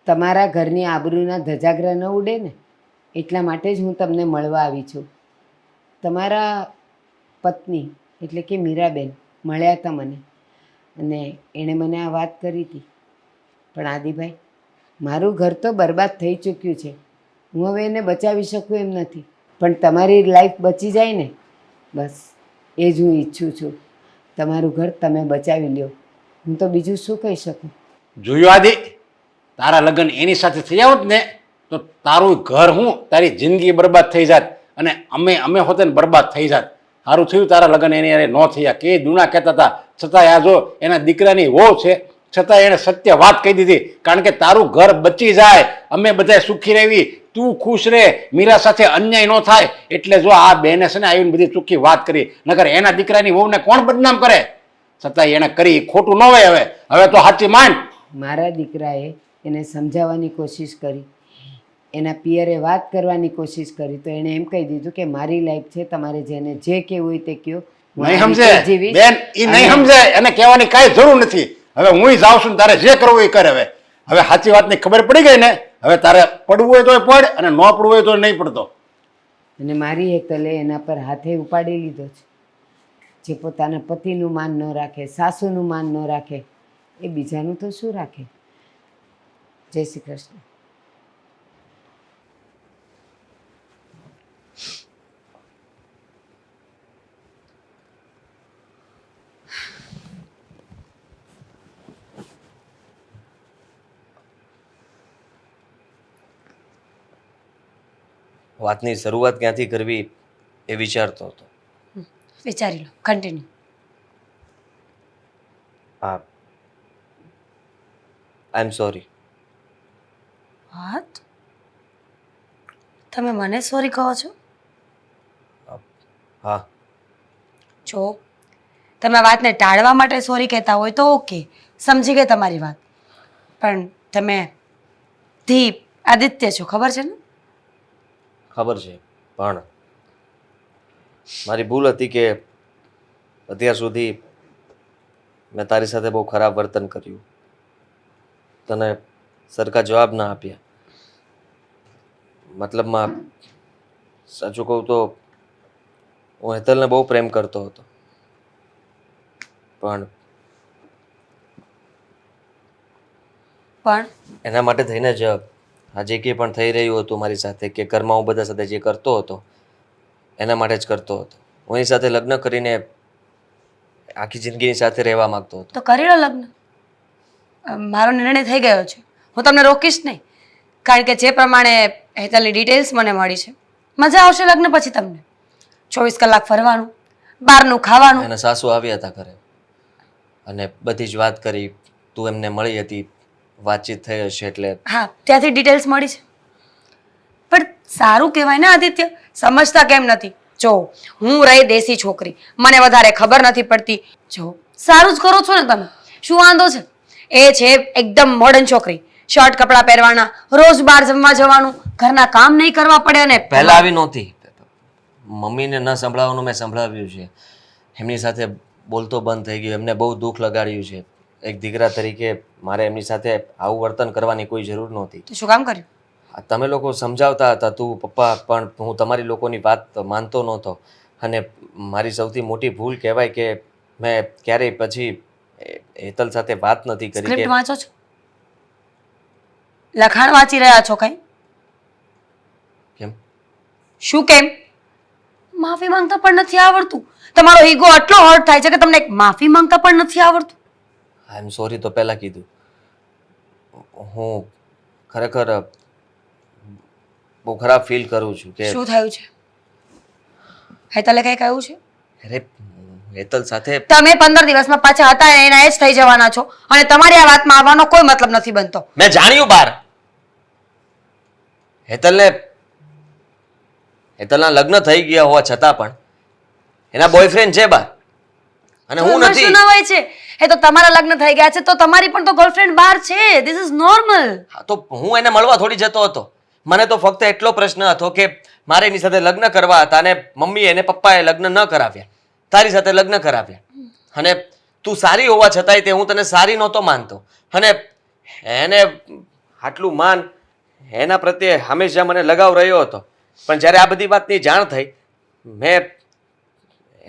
તમારા ઘરની આબરૂના ધજાગરા ન ઉડે ને એટલા માટે જ હું તમને મળવા આવી છું. તમારા પત્ની એટલે કે મીરાબેન મળ્યા હતા મને અને એણે મને આ વાત કરી હતી. પણ આદિભાઈ, મારું ઘર તો બરબાદ થઈ ચૂક્યું છે. હું હવે એને બચાવી શકું એમ નથી. પણ તમારી લાઈફ બચી જાય ને, બસ એ જ હું ઈચ્છું છું. તમારું ઘર તમે બચાવી લ્યો. હું તો બીજું શું કહી શકું? જોયું આદિ, તારા લગ્ન એની સાથે થઈ આવત ને તો તારું ઘર હું તારી જિંદગી બરબાદ થઈ જાત અને અમે હોતે ને બરબાદ થઈ જાત. સારું થયું તારા લગ્ન એની હારે ન થયા. કે દુના કહેતા હતા, છતાં આ જો એના દીકરાની વહુ છે છતાં એણે સત્ય વાત કહી દીધી. કારણ કે તારું ઘર બચી જાય, અમે બધા સુખી રહેવી, તું ખુશ રહે, મીરા સાથે અન્યાય ન થાય, એટલે જો આ બેને છે ને આવીને બધી ચોખ્ખી વાત કરી. નકર એના દીકરાની વહુને કોણ બદનામ કરે? છતાં એણે કરી, ખોટું ન હોય. હવે તો સાચી માંડ. મારા દીકરાએ એને સમજાવવાની કોશિશ કરી, એના પિયરે વાત કરવાની કોશિશ કરી, તો એણે એમ કહી દીધું કે મારી લાઈફ છે, તમારે જેને જે કહેવું હોય તે કહો. હું નહીં આ સમજે રીતે જીવીશ. બેન, એ નહીં સમજે, એને કહેવાની કાંઈ જરૂર નથી. હવે હું જાઉં છું ને તારે જે કરવું એ કરે. હવે સાચી વાતની ખબર પડી ગઈ ને, હવે તારે પડવું હોય તો પડ અને ન પડવું હોય તો નહીં પડતો. અને મારી હેતલે એના પર હાથે ઉપાડી લીધો છે. જે પોતાના પતિનું માન ન રાખે, સાસુનું માન ન રાખે, એ બીજાનું તો શું રાખે? જય શ્રી કૃષ્ણ. વાતની શરૂઆત ક્યાંથી કરવી એ વિચારતો હતો. વિચારી લો, કન્ટિન્યુ. હા, આઈ એમ સોરી. વાત તમે મને સોરી કહો છો? હા, જો તમે આ વાતને ટાળવા માટે સોરી કહેતા હોય તો ઓકે, સમજી ગઈ તમારી વાત. પણ તમે દીપ આદિત્ય છો, ખબર છે ને? ખબર છે, પણ મારી ભૂલ હતી કે અત્યાર સુધી મેં તારી સાથે બહુ ખરાબ વર્તન કર્યું, તને સરખા જવાબ ના આપ્યા. મતલબમાં સાચું કહું તો હું હેતલને બહુ પ્રેમ કરતો હતો, પણ એના માટે થઈને જ આ જે કંઈ પણ થઈ રહ્યું હતું મારી સાથે, કે ઘરમાં હું બધા સાથે જે કરતો હતો એના માટે જ કરતો હતો. હું એની સાથે લગ્ન કરીને આખી જિંદગીની સાથે રહેવા માંગતો હતો. તો કરી લો લગ્ન. મારો નિર્ણય થઈ ગયો છે, હું તમને રોકીશ નહીં. કારણ કે જે પ્રમાણે હેતલની ડિટેલ્સ મને મળી છે, મજા આવશે લગ્ન પછી તમને. 24 કલાક ફરવાનું, બહારનું ખાવાનું. એના સાસુ આવ્યા હતા ઘરે અને બધી જ વાત કરી, તું એમને મળી હતી, વાતચીત થઈ હશે એટલે. હા, ત્યાંથી ડિટેલ્સ મળી છે. પણ સારું કહેવાય ને આદિત્ય, સમજતા કેમ નથી? જો હું રહી દેશી છોકરી, મને વધારે ખબર નથી પડતી. જો સારું જ કરો છો ને તમે, શું વાંધો છે? એ છે એકદમ મોડર્ન છોકરી, શર્ટ કપડાં પહેરવાના, રોજ બહાર જમવા જવાનું, ઘરના કામ નહીં કરવા પડે. અને પહેલા આવી નહોતી, મમ્મીને ન સંભળાવવાનું મેં સંભળાવ્યું છે, એમની સાથે બોલતો બંધ થઈ ગયો, એમને બહુ દુઃખ લગાડ્યું છે. એક દીકરા તરીકે મારે એમની સાથે આવું વર્તન કરવાની કોઈ જરૂર નહોતી. તો શું કામ કર્યું? તમે લોકો સમજાવતા હતા, તું પપ્પા, પણ હું તમારી લોકોની વાત માનતો નહોતો. અને મારી સૌથી મોટી ભૂલ કહેવાય કે મેં ક્યારેય પછી હેતલ સાથે વાત નથી કરી. સ્ક્રિપ્ટ વાંચો છો? લખાણ વાંચી રહ્યા છો કઈ? કેમ? શું કેમ? માફી માંગતા પણ નથી આવડતું? તમારો ઈગો આટલો હર્ટ થાય છે કે તમને એક માફી માંગતા પણ નથી આવડતું? આઈ એમ સોરી તો પહેલાં કીધું. હું ખરેખર બહુ ખરાબ ફીલ કરું છું કે. શું થયું છે? હેતલે કઈ કહ્યું છે? અરે હેતલ સાથે તમે 15 દિવસમાં પાછા હતા એના એ જ થઈ જવાના છો અને તમારી આ વાતમાં આવવાનો કોઈ મતલબ નથી બનતો. મેં જાણ્યું બહાર હેતલના લગ્ન થઈ ગયા હોવા છતાં પણ એના બોયફ્રેન્ડ છે બહાર અને હું એમાં નથી. શું નવાઈ છે? એ તો તમારા લગ્ન થઈ ગયા છે તો તમારી પણ તો ગર્લફ્રેન્ડ બહાર છે. This is normal. હા, તો હું એને મળવા થોડી જતો હતો. મને તો ફક્ત એટલો પ્રશ્ન હતો કે મારે એની સાથે લગ્ન કરવા હતા અને મમ્મી અને પપ્પાએ લગ્ન ન કરાવ્યા, તારી સાથે લગ્ન કરાવ્યા. અને તું સારી હોવા છતાંય તે હું તને સારી નહોતો માનતો અને એને આટલું માન એના પ્રત્યે હંમેશા મને લગાવ રહ્યો હતો. પણ જ્યારે આ બધી વાતની જાણ થઈ, મેં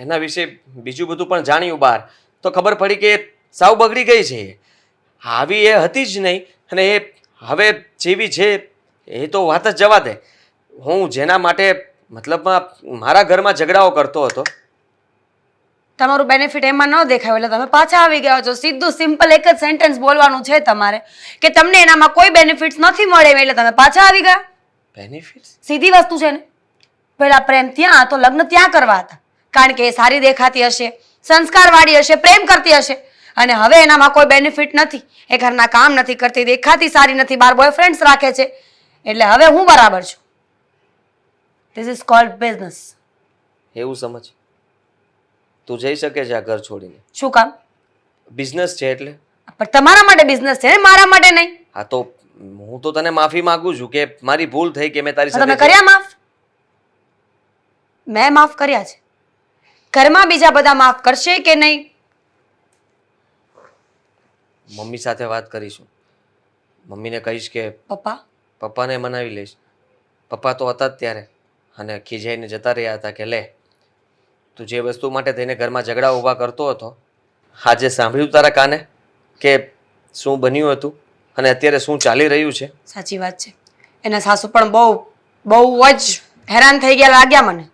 એના વિશે બીજું બધું પણ જાણ્યું બહાર, તો ખબર પડી કે સાવ બગડી ગઈ છે એ. આવી એ હતી જ નહીં, અને એ હવે જેવી છે એ તો વાત જ જવા દે. હું જેના માટે મતલબમાં મારા ઘરમાં ઝઘડાઓ કરતો હતો, તમારું બેનિફિટ એમાં ન દેખાય એટલે તમે પાછા આવી ગયા છો. સીધું સિમ્પલ એક જ સેન્ટેન્સ બોલવાનું છે તમારે કે તમને એનામાં કોઈ બેનિફિટ્સ નથી મળે એટલે તમે પાછા આવી ગયા. બેનિફિટ્સ. સીધી વસ્તુ છે ને. પેલા પ્રેમ ત્યાં તો લગ્ન ત્યાં કરવા હતા, કારણ કે એ સારી દેખાતી હશે, સંસ્કારવાળી હશે, પ્રેમ કરતી હશે. અને હવે એનામાં કોઈ બેનિફિટ નથી, એ ઘરના કામ નથી કરતી, દેખાતી સારી નથી, બાર બોયફ્રેન્ડ્સ રાખે છે. એટલે હવે હું બરાબર છું. This is called business. એવું સમજ. તું જઈ શકે છે આ ઘર છોડીને. શું કામ? બિઝનેસ છે એટલે. પણ તમારા માટે બિઝનેસ છે ને, મારા માટે નહીં. હા તો હું તો તને માફી માંગુ છું કે મારી ભૂલ થઈ કે મેં તારી તો તમે સાથે કર્યા માફ? મેં માફ કર્યા છે. ઘરમાં બીજા બધા માફ કરશે કે નહીં? મમ્મી સાથે વાત કરીશું. મમ્મીને કહીશ કે પપ્પાને મનાવી લઈશ. પપ્પા તો હતા જ ત્યારે અને ખીજાઈને જતા રહ્યા હતા કે લે, તું જે વસ્તુ માટે થઈને ઘરમાં ઝઘડા ઊભા કરતો હતો, આજે સાંભળ્યું તારા કાને કે શું બન્યું હતું અને અત્યારે શું ચાલી રહ્યું છે? સાચી વાત છે. એના સાસુ પણ બહુ જ હેરાન થઈ ગયા લાગ્યા મને.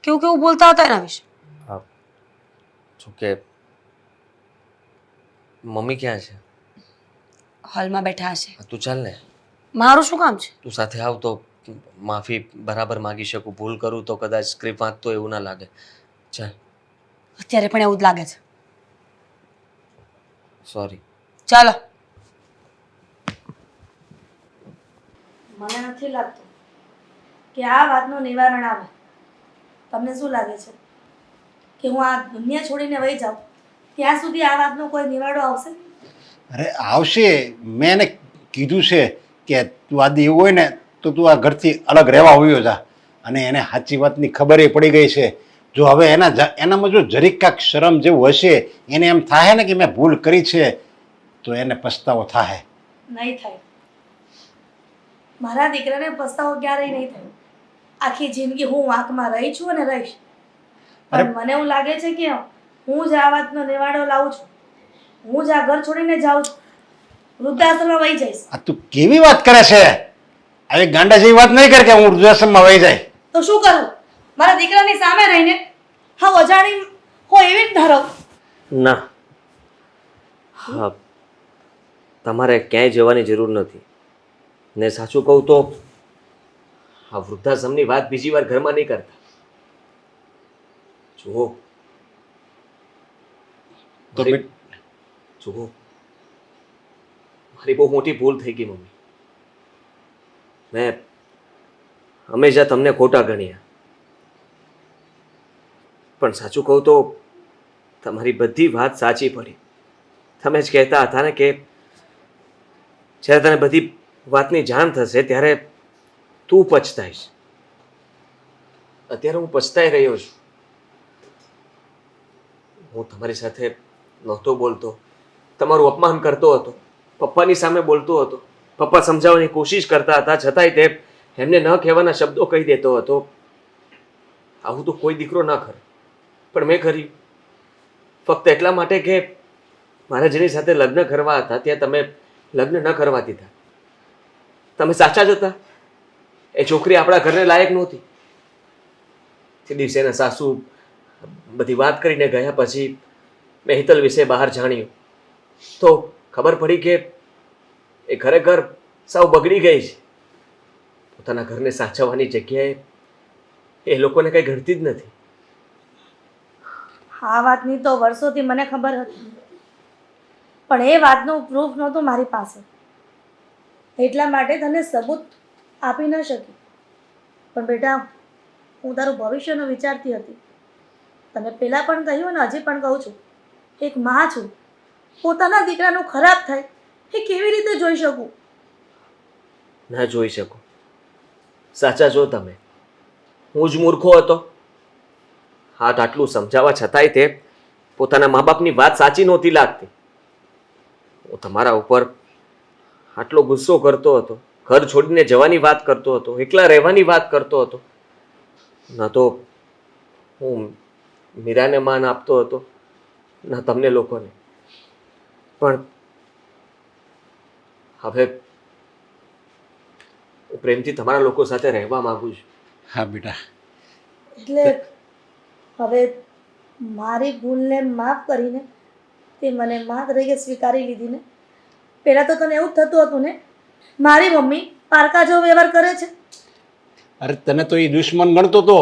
કેવું કેવું બોલતા હતા એના વિશે. હા, જોકે મમ્મી ક્યાં છે? હોલમાં બેઠા હશે. હા, તું ચાલ ને. મારું શું કામ છે? તું સાથે આવ તો માફી બરાબર માગી શકું. ભૂલ કરું તો કદાચ સ્ક્રિપ્ટ વાંચતો એવું ના લાગે. ચાલ. અત્યારે પણ એવું જ લાગે છે. સોરી. ચાલો. મને નથી લાગતું કે આ વાતનું નિવારણ આવે. તમને શું લાગે છે કે હું આ દુનિયા છોડીને વહી જાઉં ત્યાં સુધી આ વાતનો કોઈ નિવાડો આવશે? અરે આવશે. મેં એને કીધું છે કે તું આદિ એવું હોય ને તો તું આ ઘરથી અલગ રહેવા આવ્યો જા. અને એને સાચી વાતની ખબર પડી ગઈ છે. જો હવે એનામાં જો જરીક કાંક શરમ જેવું હશે, એને એમ થાય ને કે મેં ભૂલ કરી છે, તો એને પસ્તાવો થાય. નહીં થાય. મારા દીકરાને પસ્તાવો ક્યારેય નહીં થાય. આખી જિંદગી હું વાંકમાં રહી છું અને રહીશ. પણ મને એવું લાગે છે કે હું જ આ વાતનો નિવાડો લાવું છું. હું જ આ ઘર છોડીને જાઉં છું. વૃદ્ધાશ્રમમાં વહી જઈશ. આ તું કેવી વાત કરે છે? આવી ગાંડા જેવી વાત નહીં કર કે હું વૃદ્ધાશ્રમમાં વહી જાય. તો શું કરું? મારા દીકરાની સામે રહીને હા અજાણી હોય એવી જ ધારો. ના, હા, તમારે ક્યાંય જવાની જરૂર નથી. ને સાચું કહું તો આ વૃદ્ધાશ્રમની વાત બીજી વાર ઘરમાં નહીં કરતા. જુઓ તો જુઓ, મારી બહુ મોટી ભૂલ થઈ ગઈ મમ્મી. મેં હંમેશા તમને ખોટા ગણ્યા. પણ સાચું કહું તો તમારી બધી વાત સાચી પડી. તમે જ કહેતા હતા ને કે જ્યારે તને બધી વાતની જાણ થશે ત્યારે તું પછતાઈશ. અત્યારે હું પછતાઈ રહ્યો છું. હું તમારી સાથે નહોતો બોલતો, તમારું અપમાન કરતો હતો, પપ્પાની સામે બોલતો હતો. પપ્પા સમજાવવાની કોશિશ કરતા હતા છતાંય તે એમને ન કહેવાના શબ્દો કહી દેતો હતો. આવું તો કોઈ દીકરો ના કરે, પણ મેં કર્યું. ફક્ત એટલા માટે કે મારે જેની સાથે લગ્ન કરવા હતા ત્યાં તમે લગ્ન ન કરવા દીધા. તમે સાચા જ હતા. એ છોકરી આપણા ઘરને લાયક નહોતી. તે દિવસે એના સાસુ બધી વાત કરીને ગયા પછી મેં હિતલ વિશે બહાર જાણ્યું તો ખબર પડી કે એ ખરેખર સાવ બગડી ગઈ છે. પોતાના ઘરને સાચવવાની જગ્યાએ એ લોકોને કંઈ ગણતી જ નથી. આ વાતની તો વર્ષોથી મને ખબર હતી, પણ એ વાતનું પ્રૂફ નહોતું મારી પાસે. એટલા માટે તને સબૂત આપી ન શકી. પણ બેટા, હું તારું ભવિષ્યનું વિચારતી હતી. તને પહેલાં પણ કહ્યું અને હજી પણ કહું છું, એક મા છું. પોતાના દીકરાનું ખરાબ થાય એ કેવી રીતે જોઈ શકું? ના જોઈ શકો. સાચા છો તમે. હું જ મૂર્ખો હતો. હાથ આટલું સમજાવવા છતાંય તે પોતાના મા બાપની વાત સાચી નહોતી લાગતી. હું તમારા ઉપર આટલો ગુસ્સો કરતો હતો, ઘર છોડીને જવાની વાત કરતો હતો, એકલા રહેવાની વાત કરતો હતો, ન તો હું મીરાને માન આપતો હતો, ન તમને લોકોને. પણ હવે હું પ્રેમથી તમારા લોકો સાથે રહેવા માંગુ છું. હા બેટા, એટલે હવે મારી ભૂલને માફ કરીને તે મને મા તરીકે સ્વીકારી લીધી ને. પહેલાં તો તને એવું જ થતું હતું ને, મારી મમ્મી પારકા જેવો વ્યવહાર કરે છે. અરે તને તો એ દુશ્મન ગણતો હતો,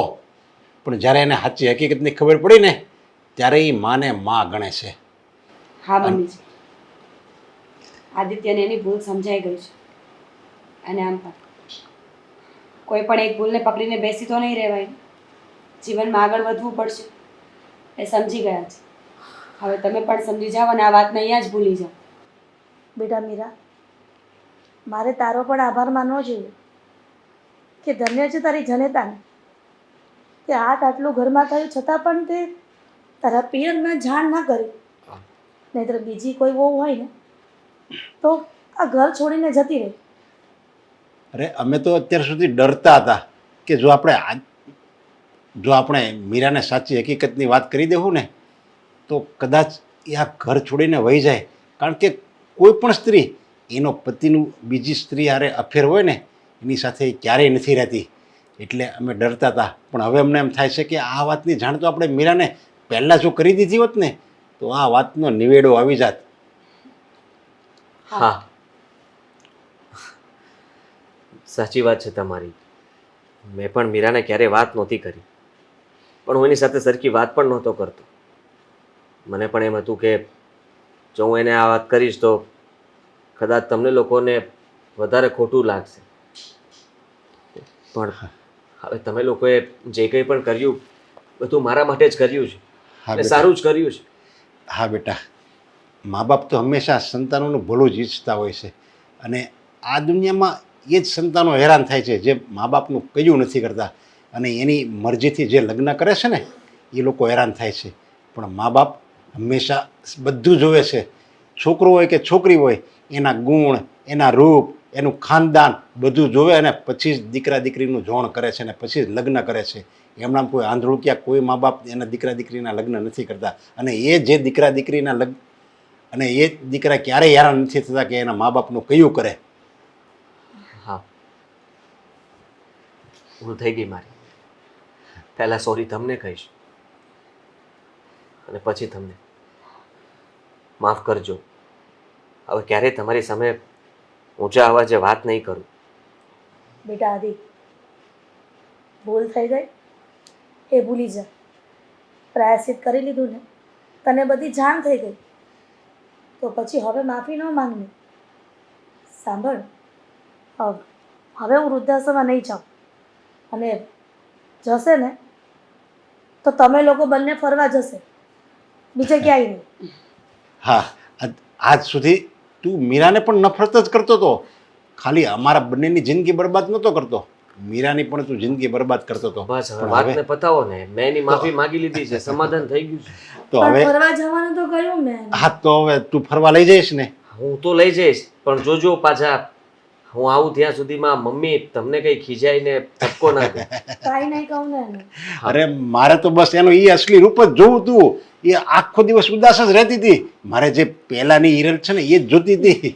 પણ જ્યારે એને સાચી હકીકતની ખબર પડી ને ત્યારે એ માને માં ગણે છે. હા મમ્મીજી, આદિત્યને એની ભૂલ સમજાઈ ગઈ છે. અને આમ પણ કોઈ પણ એક ભૂલને પકડીને બેસી તો નહીં રહેવાય. જીવનમાં આગળ વધવું પડશે, એ સમજી ગયા છે. હવે તમે પણ સમજી જાઓ અને આ વાતને અહીંયા જ ભૂલી જાઓ. બેટા મીરા, મારે તારો પણ આભાર માનવો જોઈએ કે ધન્ય છે તારી જનેતાને કે આટલું ઘરમાં થયું છતાં પણ તે તારા પિયરમાં જાણ ના કરી. નહીંતર બીજી કોઈ વહુ હોય ને તો આ ઘર છોડીને જતી રહી. અરે અમે તો અત્યાર સુધી ડરતા હતા કે જો આપણે મીરાને સાચી હકીકતની વાત કરી દેવું ને તો કદાચ એ આ ઘર છોડીને વહી જાય. કારણ કે કોઈ પણ સ્ત્રી એનો પતિનું બીજી સ્ત્રી હારે અફેર હોય ને એની સાથે ક્યારેય નથી રહેતી. એટલે અમે ડરતા હતા. પણ હવે અમને એમ થાય છે કે આ વાતની જાણ તો આપણે મીરાને પહેલાં જો કરી દીધી હોત ને તો આ વાતનો નિવેડો આવી જાત. હા, સાચી વાત છે તમારી. મેં પણ મીરાને ક્યારેય વાત નહોતી કરી, પણ હું એની સાથે સરખી વાત પણ નહોતો કરતો. મને પણ એમ હતું કે જો હું એને આ વાત કરીશ તો કદાચ તમને લોકોને વધારે ખોટું લાગશે. પણ હવે તમે લોકોએ જે કંઈ પણ કર્યું બધું મારા માટે જ કર્યું છે હા અને બેટા. સારું જ કર્યું છે. હા બેટા, મા બાપ તો હંમેશા સંતાનોનું ભલું જ ઈચ્છતા હોય છે. અને આ દુનિયામાં એ જ સંતાનો હેરાન થાય છે જે મા બાપનું કયું નથી કરતા. અને એની મરજીથી જે લગ્ન કરે છે ને એ લોકો હેરાન થાય છે. પણ મા બાપ હંમેશા બધું જોવે છે. છોકરો હોય કે છોકરી હોય, એના ગુણ, એના રૂપ, એનું ખાનદાન બધું જોવે અને પછી જ દીકરા દીકરીનું જોણ કરે છે અને પછી જ લગ્ન કરે છે. એમનામ કોઈ આંધળુકિયા કોઈ મા બાપ એના દીકરા દીકરીના લગ્ન નથી કરતા. અને એ જે દીકરા દીકરીના લગ્ન અને એ દીકરા ક્યારેય હેરાન નથી થતા કે એના મા બાપનું કયું કરે. હા, ભૂલ થઈ ગઈ મારી. પહેલાં સોરી તમને કહીશ અને પછી તમને માફ કરજો. હવે ક્યારેય તમારી સામે ઊંચા અવાજે વાત નહીં કરું. બેટા આદિ, ભૂલ થઈ ગઈ એ ભૂલી જા. પ્રાયશ્ચિત કરી લીધું ને, તને બધી જાણ થઈ ગઈ તો પછી હવે માફી ન માંગની. સાંભળ, હવે હું વૃદ્ધાશ્રમમાં નહીં જાઉં અને જશે ને તો તમે લોકો બંને ફરવા જશે, બીજે ક્યાંય નહીં. હા, આજ સુધી તું મીરાને પણ નફરત જ કરતો હતો. ખાલી અમારા બંનેની જિંદગી બરબાદ નહોતો કરતો, મીરાની પણ તું જિંદગી બરબાદ કરતો હતો. બસ હવે પણ વાતને પતાવો ને. મેં એની માફી માંગી લીધી છે, સમાધાન થઈ ગયું છે. તો પણ હવે ફરવા જવાનું તો કહ્યું મેં. હા, તો હવે તું ફરવા લઈ જઈશ ને? હું તો લઈ જઈશ, પણ જોજો પાછા હું આવું ત્યાં સુધીમાં મમ્મી તમને કંઈ ખીજાઈને ઠપકો ના દે. કાંઈ નહીં કહું ને એને. અરે મારે તો બસ એનું એ અસલી રૂપ જ જોવું તું. એ આખો દિવસ ઉદાસ જ રહેતી હતી. મારે જે પહેલાની હિરલ છે ને એ જ જોતી હતી.